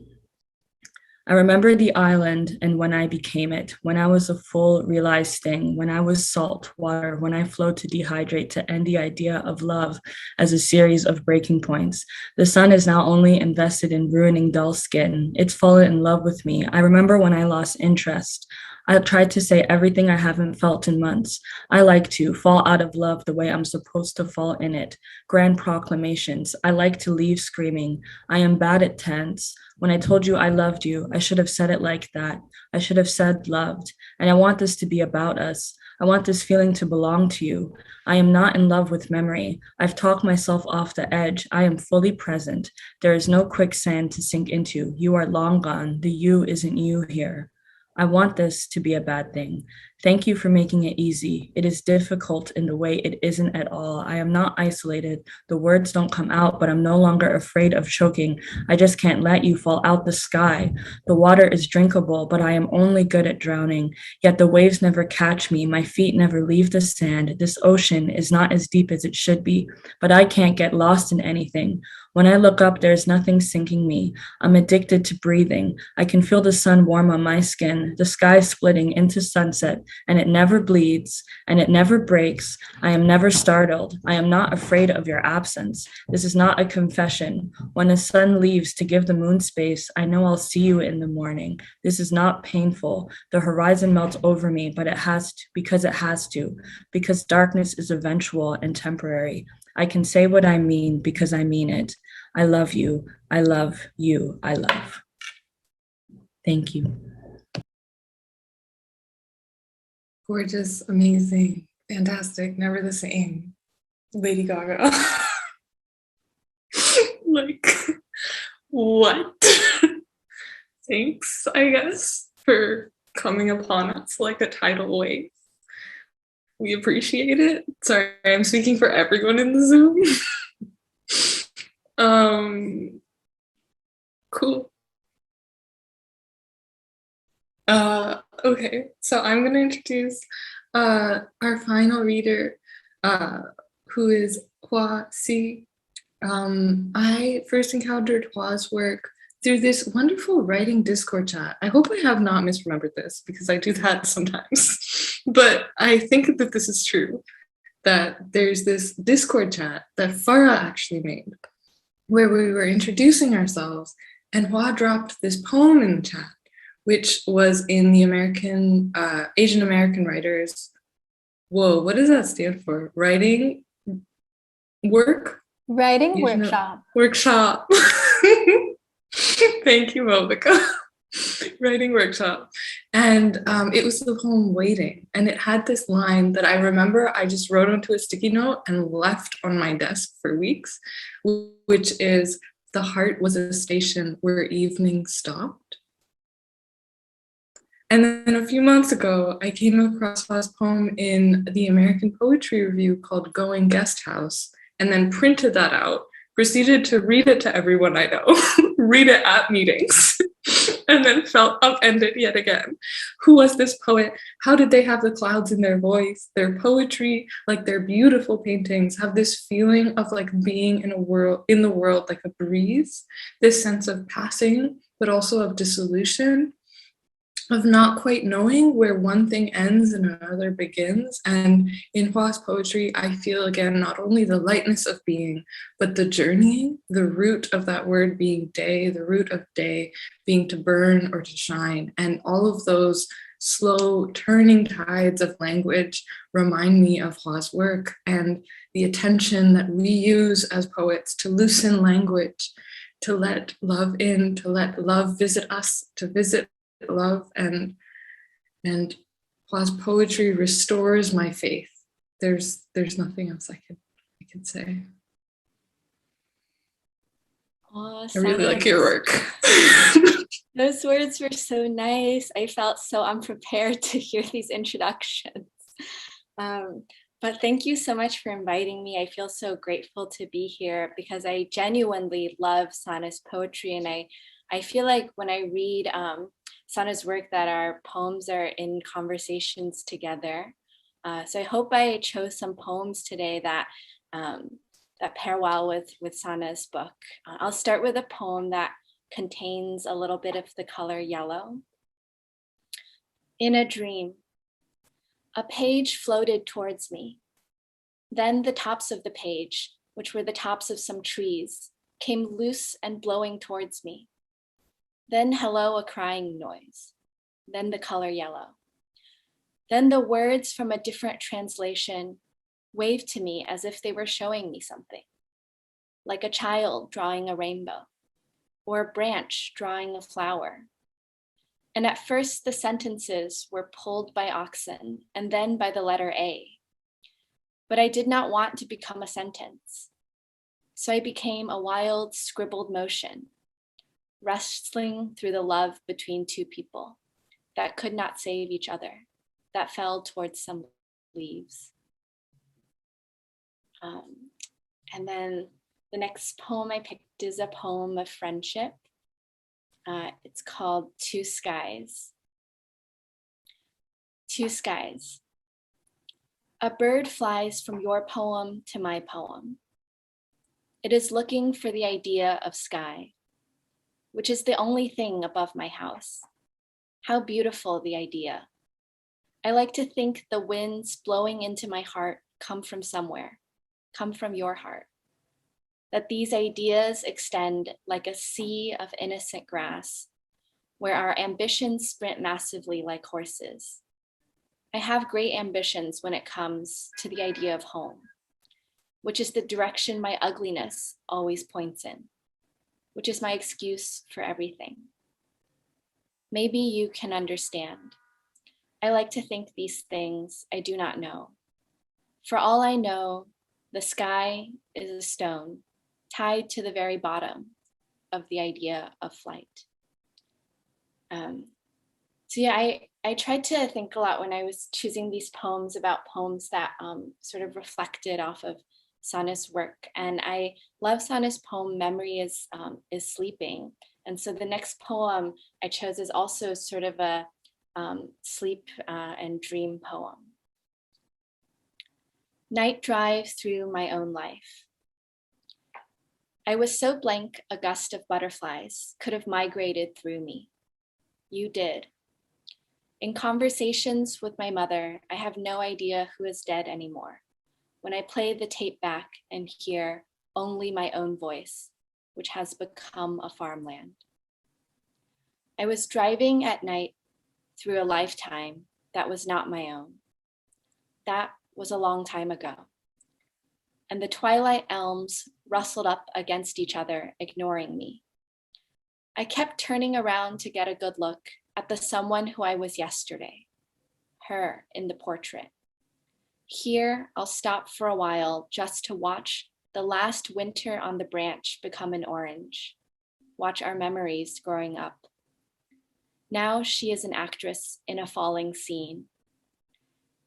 I remember the island and when I became it, when I was a full realized thing, when I was salt water, when I flowed to dehydrate to end the idea of love as a series of breaking points. The sun is now only invested in ruining dull skin. It's fallen in love with me. I remember when I lost interest. I tried to say everything I haven't felt in months. I like to fall out of love the way I'm supposed to fall in it. Grand proclamations. I like to leave screaming. I am bad at tense. When I told you I loved you, I should have said it like that. I should have said loved. And I want this to be about us. I want this feeling to belong to you. I am not in love with memory. I've talked myself off the edge. I am fully present. There is no quicksand to sink into. You are long gone. The you isn't you here. I want this to be a bad thing. Thank you for making it easy. It is difficult in the way it isn't at all. I am not isolated. The words don't come out, but I'm no longer afraid of choking. I just can't let you fall out the sky. The water is drinkable, but I am only good at drowning. Yet the waves never catch me. My feet never leave the sand. This ocean is not as deep as it should be, but I can't get lost in anything. When I look up, there's nothing sinking me. I'm addicted to breathing. I can feel the sun warm on my skin, the sky splitting into sunset, and it never bleeds, and it never breaks. I am never startled. I am not afraid of your absence. This is not a confession. When the sun leaves to give the moon space, I know I'll see you in the morning. This is not painful. The horizon melts over me, but it has to, because darkness is eventual and temporary. I can say what I mean because I mean it. I love you. I love you. I love. Thank you. Gorgeous, amazing, fantastic, never the same. Lady Gaga. Like, what? Thanks, I guess, for coming upon us like a tidal wave. We appreciate it. Sorry, I'm speaking for everyone in the Zoom. Cool. Okay, so I'm going to introduce our final reader, who is Hua Si. I first encountered Hua's work through this wonderful writing Discord chat. I hope I have not misremembered this because I do that sometimes. But I think that this is true, that there's this Discord chat that Farah actually made where we were introducing ourselves, and Hua dropped this poem in the chat, which was in the Asian American writers. Whoa, what does that stand for? Writing work? Writing workshop. Workshop. Thank you, Mobica. Writing workshop. And it was the poem Waiting. And it had this line that I remember I just wrote onto a sticky note and left on my desk for weeks, which is, the heart was a station where evening stopped. And then a few months ago, I came across Hua's poem in the American Poetry Review called Going Guest House, and then printed that out, proceeded to read it to everyone I know, read it at meetings. and then felt upended yet again. Who was this poet? How did they have the clouds in their voice? Their poetry, like their beautiful paintings, have this feeling of like being in the world like a breeze, this sense of passing, but also of dissolution, of not quite knowing where one thing ends and another begins. And in Hua's poetry, I feel again not only the lightness of being, but the journeying, the root of that word being day, the root of day being to burn or to shine. And all of those slow turning tides of language remind me of Hua's work and the attention that we use as poets to loosen language, to let love in, to let love visit us, to visit love, and Hua's poetry restores my faith. There's nothing else I could say. Oh, I really like your work. Those words were so nice. I felt so unprepared to hear these introductions. But thank you so much for inviting me. I feel so grateful to be here because I genuinely love Sanna's poetry, and I feel like when I read Sanna's work that our poems are in conversations together. So I hope I chose some poems today that pair well with Sanna's book. I'll start with a poem that contains a little bit of the color yellow. In a dream, a page floated towards me. Then the tops of the page, which were the tops of some trees, came loose and blowing towards me. Then hello, a crying noise. Then the color yellow. Then the words from a different translation waved to me as if they were showing me something, like a child drawing a rainbow, or a branch drawing a flower. And at first the sentences were pulled by oxen and then by the letter A. But I did not want to become a sentence. So I became a wild scribbled motion, wrestling through the love between two people that could not save each other, that fell towards some leaves. And then the next poem I picked is a poem of friendship. It's called Two Skies. Two skies. A bird flies from your poem to my poem. It is looking for the idea of sky, which is the only thing above my house. How beautiful the idea. I like to think the winds blowing into my heart come from somewhere, come from your heart. That these ideas extend like a sea of innocent grass, where our ambitions sprint massively like horses. I have great ambitions when it comes to the idea of home, which is the direction my ugliness always points in, which is my excuse for everything. Maybe you can understand. I like to think these things I do not know. For all I know, the sky is a stone tied to the very bottom of the idea of flight. So yeah, I tried to think a lot when I was choosing these poems about poems that sort of reflected off of Sanna's work. And I love Sanna's poem, Memory is Sleeping. And so the next poem I chose is also sort of a sleep and dream poem. Night drive through my own life. I was so blank, a gust of butterflies could have migrated through me. You did. In conversations with my mother, I have no idea who is dead anymore. When I play the tape back and hear only my own voice, which has become a farmland. I was driving at night through a lifetime that was not my own. That was a long time ago. And the twilight elms rustled up against each other, ignoring me. I kept turning around to get a good look at the someone who I was yesterday, her in the portrait. Here, I'll stop for a while just to watch the last winter on the branch become an orange, watch our memories growing up. Now she is an actress in a falling scene.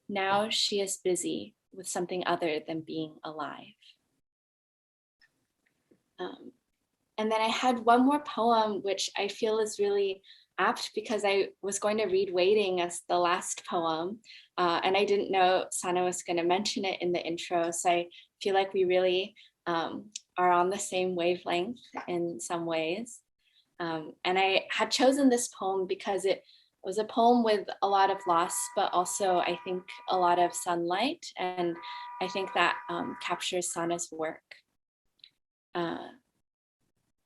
Now she is busy with something other than being alive. And then I had one more poem, which I feel is really apt because I was going to read Waiting as the last poem, and I didn't know Sanna was going to mention it in the intro. So I feel like we really are on the same wavelength in some ways. And I had chosen this poem because it was a poem with a lot of loss, but also I think a lot of sunlight. And I think that captures Sanna's work.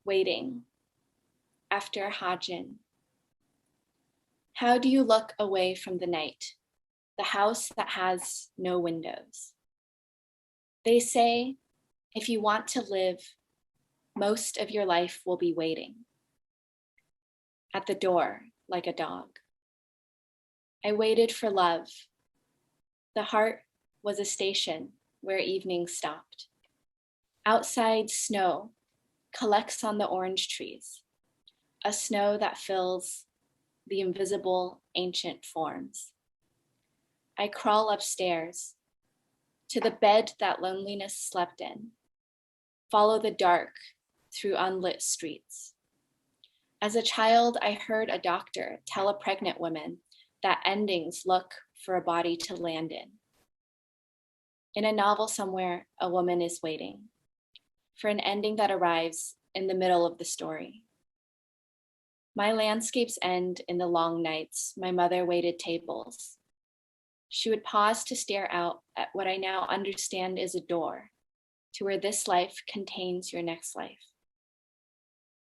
Waiting. After Hajin. How do you look away from the night, the house that has no windows? They say, if you want to live, most of your life will be waiting. At the door, like a dog. I waited for love. The heart was a station where evening stopped. Outside, snow collects on the orange trees, a snow that fills the invisible ancient forms. I crawl upstairs to the bed that loneliness slept in, follow the dark through unlit streets. As a child, I heard a doctor tell a pregnant woman that endings look for a body to land in. In a novel somewhere, a woman is waiting for an ending that arrives in the middle of the story. My landscapes end in the long nights my mother waited tables. She would pause to stare out at what I now understand is a door to where this life contains your next life.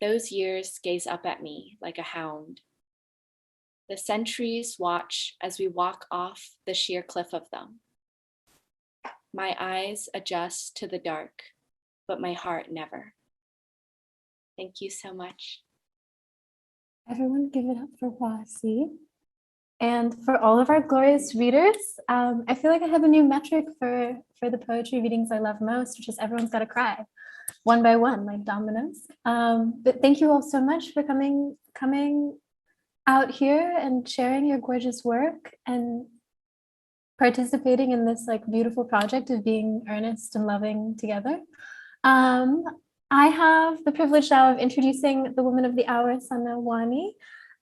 Those years gaze up at me like a hound. The centuries watch as we walk off the sheer cliff of them. My eyes adjust to the dark, but my heart never. Thank you so much. Everyone give it up for Wasi. And for all of our glorious readers, I feel like I have a new metric for the poetry readings I love most, which is everyone's got to cry, one by one, like dominoes. But thank you all so much for coming out here and sharing your gorgeous work and participating in this like beautiful project of being earnest and loving together. I have the privilege now of introducing the woman of the hour, Sanna Wani.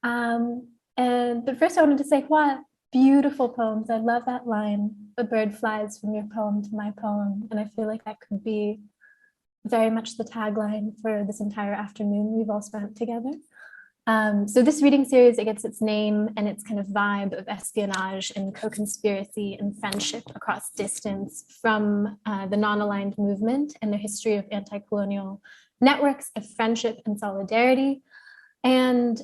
But first I wanted to say, what beautiful poems. I love that line, the bird flies from your poem to my poem. And I feel like that could be very much the tagline for this entire afternoon we've all spent together. So this reading series, it gets its name and its kind of vibe of espionage and co-conspiracy and friendship across distance from the non-aligned movement and the history of anti-colonial networks of friendship and solidarity. And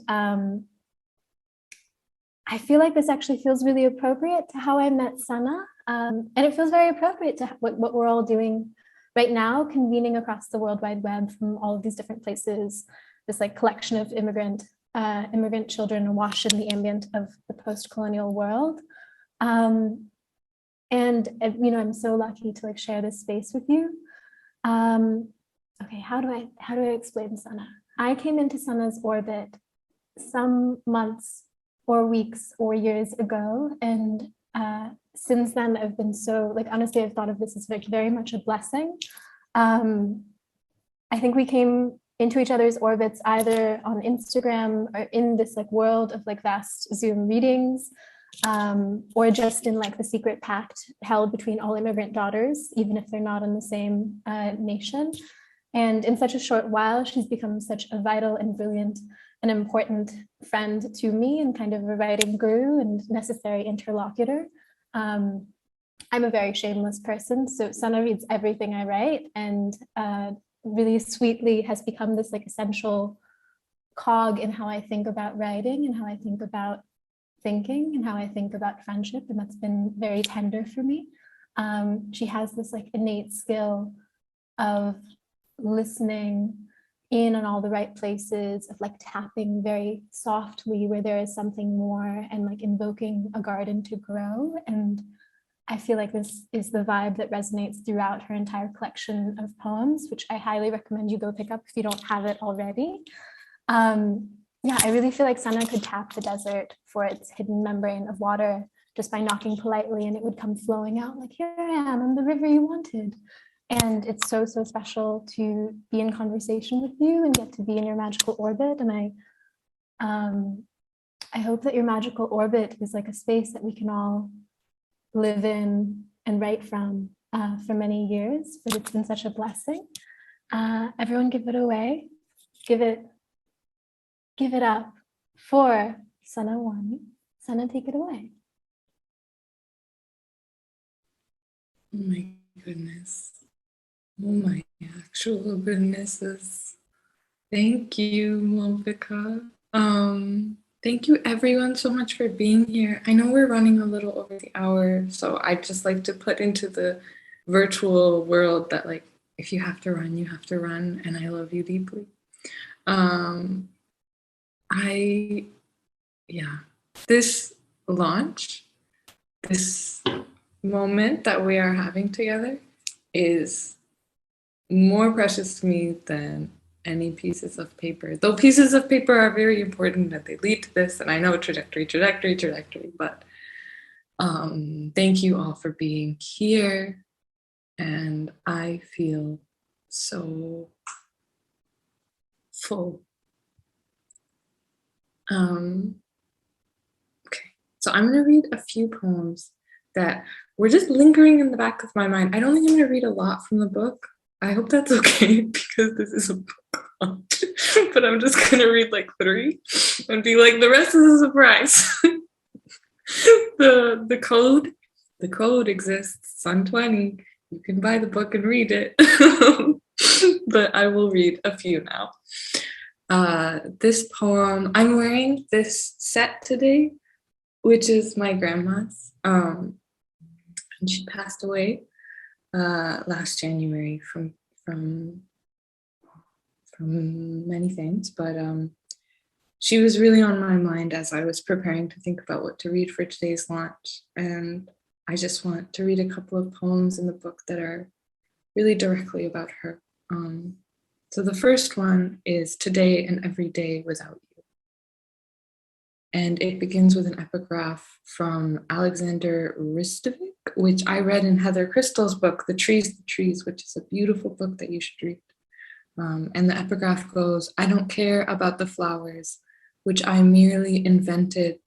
I feel like this actually feels really appropriate to how I met Sanna. And it feels very appropriate to what we're all doing right now, convening across the World Wide Web from all of these different places, this like collection of immigrant children washed in the ambient of the post-colonial world. And you know, I'm so lucky to like share this space with you. Okay, how do I explain Sanna? I came into Sanna's orbit some months or weeks or years ago, and since then I've been so like, honestly, I've thought of this as like very much a blessing. I think we came into each other's orbits either on Instagram or in this like world of like vast Zoom readings, or just in like the secret pact held between all immigrant daughters, even if they're not in the same nation. And in such a short while, she's become such a vital and brilliant and important friend to me and kind of a writing guru and necessary interlocutor. I'm a very shameless person, so Sanna reads everything I write and really sweetly has become this like essential cog in how I think about writing and how I think about thinking and how I think about friendship, and that's been very tender for me. She has this like innate skill of listening in on all the right places, of like tapping very softly where there is something more and like invoking a garden to grow. And I feel like this is the vibe that resonates throughout her entire collection of poems, which I highly recommend you go pick up if you don't have it already. Yeah, I really feel like Sanna could tap the desert for its hidden membrane of water just by knocking politely, and it would come flowing out like, here I am, I'm the river you wanted. And it's so, so special to be in conversation with you and get to be in your magical orbit. And I hope that your magical orbit is like a space that we can all live in and write from for many years, but it's been such a blessing. Everyone give it away. Give it up for Sanna Wani. Sanna, take it away. Oh my goodness. Oh my actual goodnesses. Thank you, Malvika. Thank you everyone so much for being here. I know we're running a little over the hour, so I'd just like to put into the virtual world that like, if you have to run, you have to run, and I love you deeply. This launch, this moment that we are having together is more precious to me than any pieces of paper. Though pieces of paper are very important that they lead to this, and I know trajectory, but thank you all for being here, and I feel so full. Okay, so I'm gonna read a few poems that were just lingering in the back of my mind. I don't think I'm gonna read a lot from the book. I hope that's okay because this is a book launch. But I'm just gonna read like 3 and be like, the rest is a surprise. The code exists on 20. You can buy the book and read it. But I will read a few now. This poem, I'm wearing this set today, which is my grandma's. And she passed away last January from many things, but she was really on my mind as I was preparing to think about what to read for today's launch. And I just want to read a couple of poems in the book that are really directly about her. So the first one is Today and Every Day Without You. And it begins with an epigraph from Alexander Ristovic, which I read in Heather Crystal's book, The Trees, which is a beautiful book that you should read. And the epigraph goes, I don't care about the flowers, which I merely invented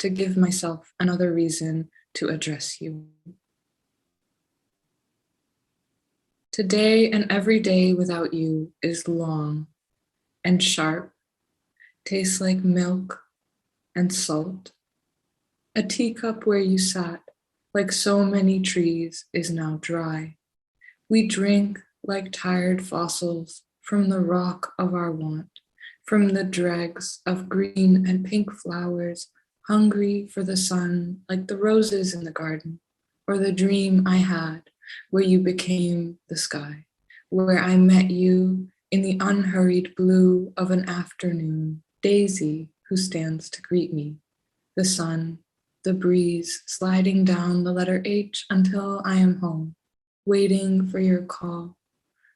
to give myself another reason to address you. Today and every day without you is long and sharp, tastes like milk and salt. A teacup where you sat, like so many trees, is now dry. We drink like tired fossils from the rock of our want, from the dregs of green and pink flowers, hungry for the sun like the roses in the garden, or the dream I had where you became the sky, where I met you in the unhurried blue of an afternoon, Daisy who stands to greet me, the sun, the breeze sliding down the letter H until I am home, waiting for your call.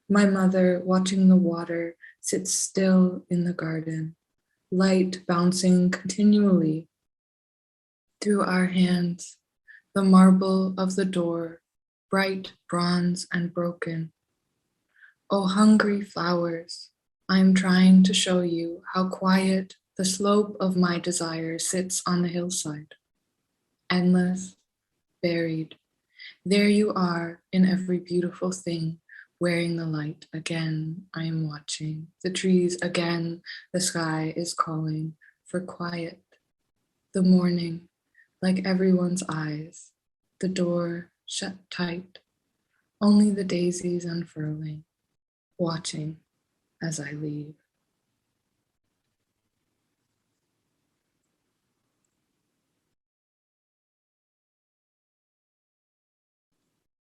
My mother, watching the water, sits still in the garden, light bouncing continually through our hands, the marble of the door, bright bronze and broken. Oh, hungry flowers, I am trying to show you how quiet the slope of my desire sits on the hillside. Endless, buried. There you are in every beautiful thing, wearing the light. Again, I am watching. The trees again, the sky is calling for quiet. The morning, like everyone's eyes, the door shut tight, only the daisies unfurling, watching as I leave.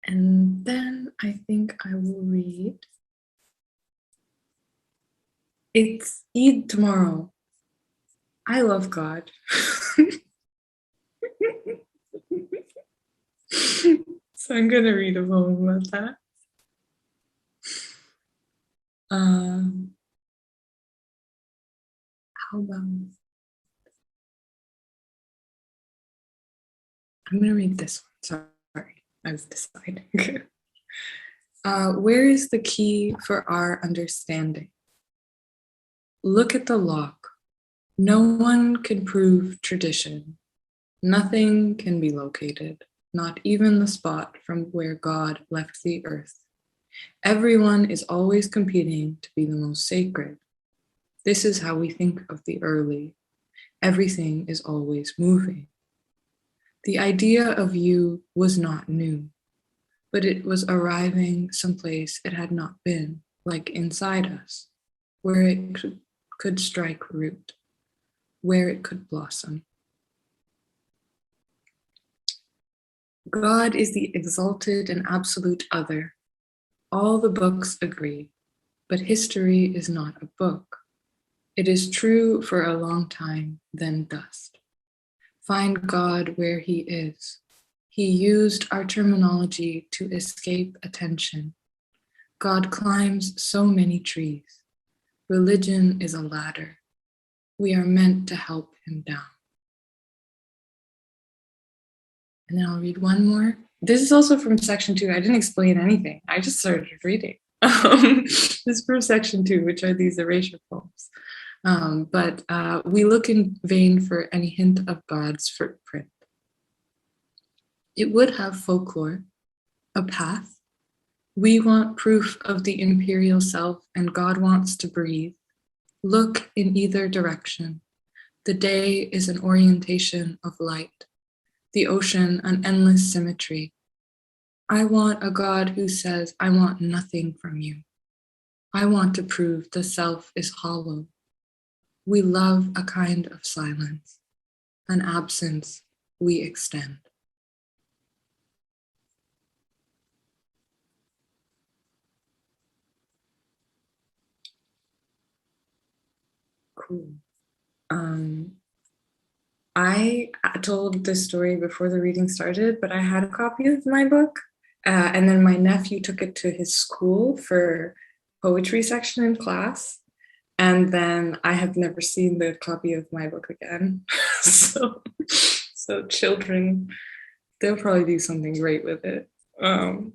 And then I think I will read. It's Eid tomorrow. I love God. So I'm gonna read a poem about that. How about, I'm gonna read this one, sorry, I was deciding. Where is the key for our understanding? Look at the lock. No one can prove tradition. Nothing can be located, not even the spot from where God left the earth. Everyone is always competing to be the most sacred. This is how we think of the early. Everything is always moving. The idea of you was not new, but it was arriving someplace it had not been, like inside us, where it could strike root, where it could blossom. God is the exalted and absolute other. All the books agree, but history is not a book. It is true for a long time, then dust. Find God where he is. He used our terminology to escape attention. God climbs so many trees. Religion is a ladder. We are meant to help him down. And then I'll read one more. This is also from section 2. I didn't explain anything. I just started reading. This is from section 2, which are these erasure poems. But we look in vain for any hint of God's footprint. It would have folklore, a path. We want proof of the imperial self, and God wants to breathe. Look in either direction. The day is an orientation of light. The ocean, an endless symmetry. I want a God who says, I want nothing from you. I want to prove the self is hollow. We love a kind of silence, an absence we extend. Cool. I told this story before the reading started, but I had a copy of my book, and then my nephew took it to his school for poetry section in class, and then I have never seen the copy of my book again. So children, they'll probably do something great with it. I'm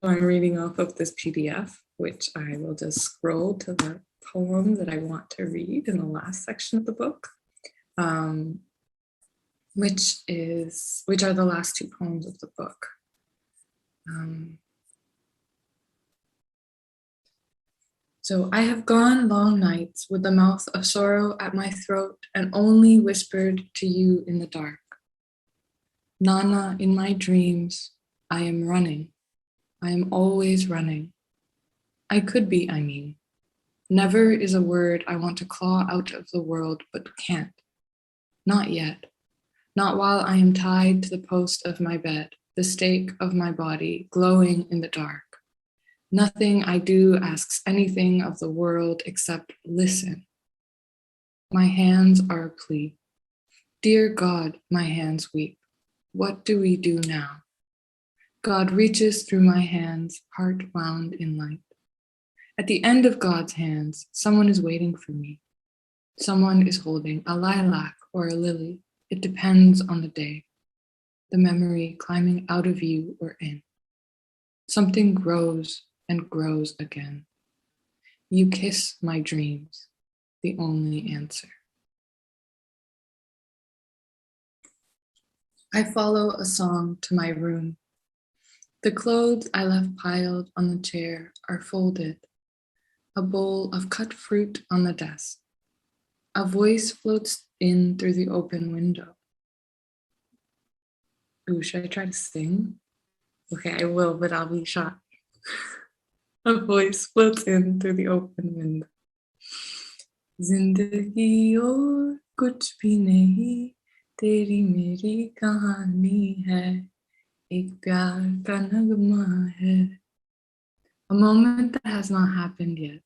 reading off of this PDF, which I will just scroll to the poem that I want to read in the last section of the book. Which are the last 2 poems of the book. So I have gone long nights with the mouth of sorrow at my throat and only whispered to you in the dark. Nana, in my dreams, I am running. I am always running. I could be, I mean. Never is a word I want to claw out of the world, but can't. Not yet. Not while I am tied to the post of my bed, the stake of my body glowing in the dark. Nothing I do asks anything of the world except listen. My hands are a plea. Dear God, my hands weep. What do we do now? God reaches through my hands, heart wound in light. At the end of God's hands, someone is waiting for me. Someone is holding a lilac or a lily. It depends on the day, the memory climbing out of you or in. Something grows and grows again. You kiss my dreams, the only answer. I follow a song to my room. The clothes I left piled on the chair are folded. A bowl of cut fruit on the desk. A voice floats in through the open window. Ooh, should I try to sing? Okay, I will, but I'll be shot. A voice floats in through the open window. Zindagi aur kuch bhi nahi, teri meri kahani hai, ek pyar ka nagma hai. A moment that has not happened yet.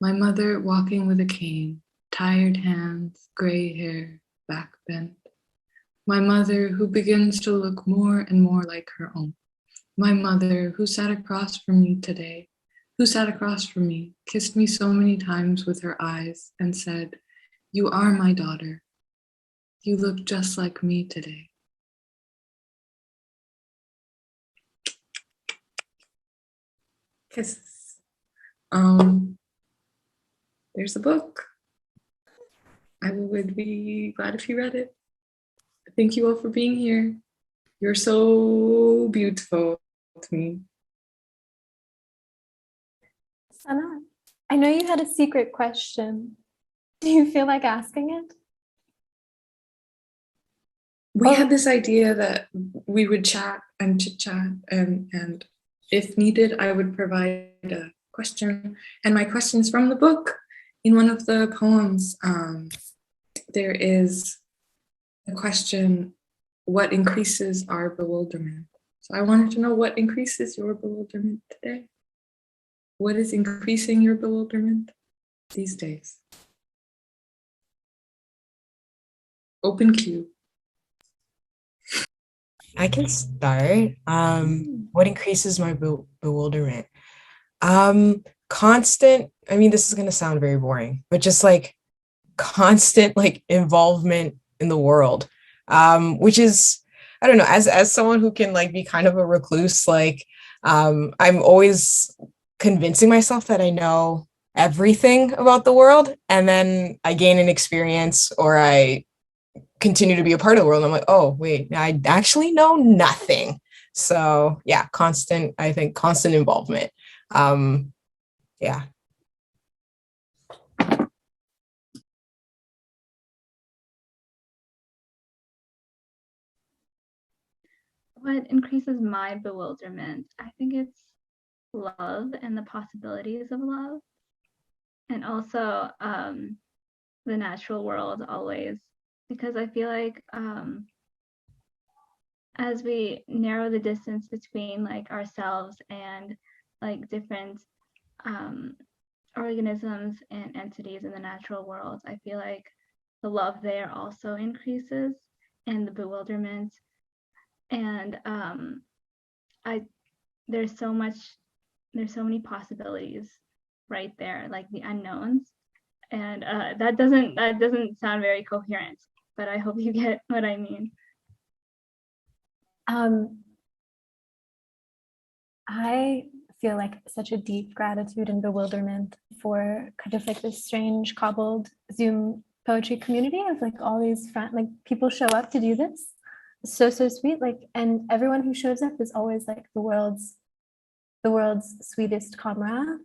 My mother walking with a cane, tired hands, gray hair, back bent. My mother who begins to look more and more like her own. My mother who sat across from me today, who sat across from me, kissed me so many times with her eyes and said, "You are my daughter. You look just like me today." Kisses. There's a book. I would be glad if you read it. Thank you all for being here. You're so beautiful to me. Sanna, I know you had a secret question. Do you feel like asking it? We had this idea that we would chat and chit chat, and if needed, I would provide a question. And my question's from the book. In one of the poems, there is a question, what increases our bewilderment? So I wanted to know what increases your bewilderment today? What is increasing your bewilderment these days? Open queue. I can start. What increases my bewilderment? Constant, I mean, this is going to sound very boring, but just like constant like involvement in the world, which is, I don't know, as someone who can like be kind of a recluse, like I'm always convincing myself that I know everything about the world, and then I gain an experience or I continue to be a part of the world. And I'm like, oh wait, I actually know nothing. So yeah, I think constant involvement. Yeah. What increases my bewilderment? I think it's love and the possibilities of love, and also the natural world always, because I feel like as we narrow the distance between like ourselves and like different organisms and entities in the natural world, I feel like the love there also increases, and the bewilderment. And there's so many possibilities right there, like the unknowns. And that doesn't sound very coherent, but I hope you get what I mean. I feel like such a deep gratitude and bewilderment for kind of like this strange cobbled Zoom poetry community of like all these like people show up to do this. It's so sweet. Like, and everyone who shows up is always like the world's sweetest comrade.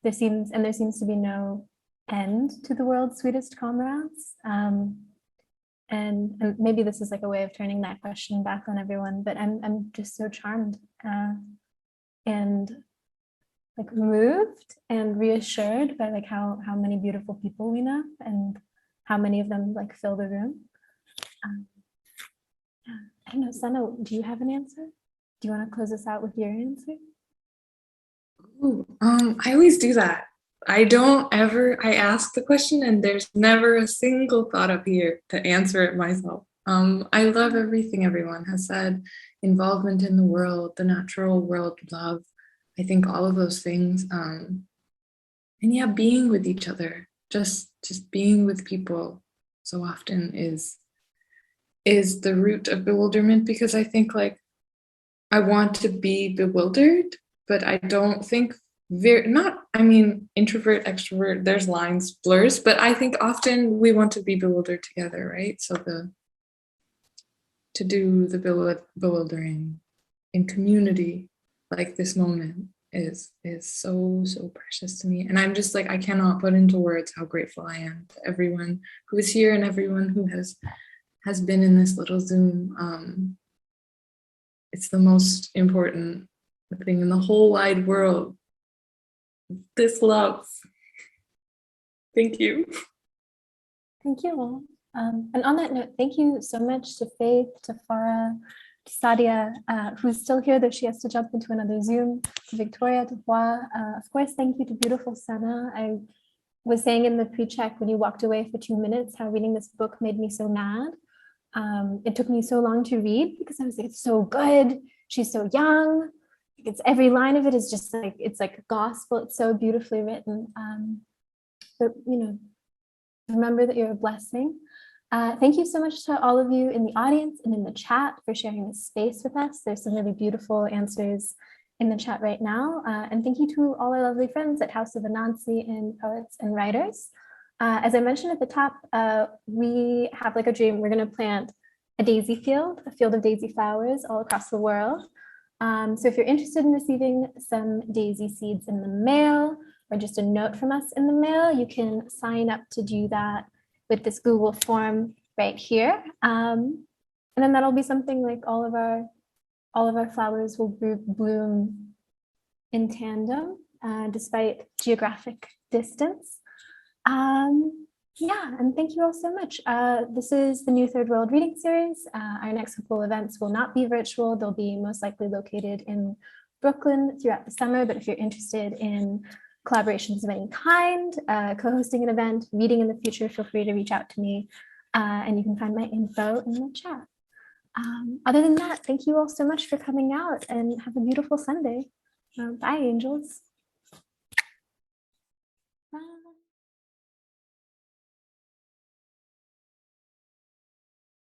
There seems to be no end to the world's sweetest comrades. And maybe this is like a way of turning that question back on everyone, but I'm just so charmed and like moved and reassured by like how many beautiful people we know and how many of them like fill the room. I don't know, Sanna, do you have an answer? Do you want to close us out with your answer? Ooh, I always do that. I ask the question and there's never a single thought up here to answer it myself. I love everything everyone has said, involvement in the world, the natural world, love. I think all of those things. And yeah, being with each other, just being with people so often is the root of bewilderment, because I think like I want to be bewildered, but I don't think introvert, extrovert, there's lines, blurs, but I think often we want to be bewildered together, right? So to do the bewildering in community, like this moment is so precious to me. And I'm just like, I cannot put into words how grateful I am to everyone who is here and everyone who has been in this little Zoom. It's the most important thing in the whole wide world. This love. Thank you. Thank you all. And on that note, thank you so much to Faith, to Farah, to Sadia, who's still here, though she has to jump into another Zoom, to Victoria, to Hua. Of course, thank you to beautiful Sanna. I was saying in the pre-check when you walked away for 2 minutes how reading this book made me so mad. It took me so long to read because I was like, it's so good. She's so young. It's every line of it is just like, it's like gospel. It's so beautifully written. But, you know, remember that you're a blessing. Thank you so much to all of you in the audience and in the chat for sharing this space with us. There's some really beautiful answers in the chat right now. And thank you to all our lovely friends at House of Anansi and Poets and Writers. As I mentioned at the top, we have like a dream. We're going to plant a daisy field, a field of daisy flowers all across the world. So if you're interested in receiving some daisy seeds in the mail or just a note from us in the mail, you can sign up to do that with this Google form right here. And then that'll be something like all of our flowers will bloom in tandem, despite geographic distance. Yeah, and thank you all so much. This is the new Third World Reading Series. Our next couple events will not be virtual. They'll be most likely located in Brooklyn throughout the summer, but if you're interested in collaborations of any kind, co-hosting an event, reading in the future, feel free to reach out to me, and you can find my info in the chat. Other than that, thank you all so much for coming out and have a beautiful Sunday. Bye, angels.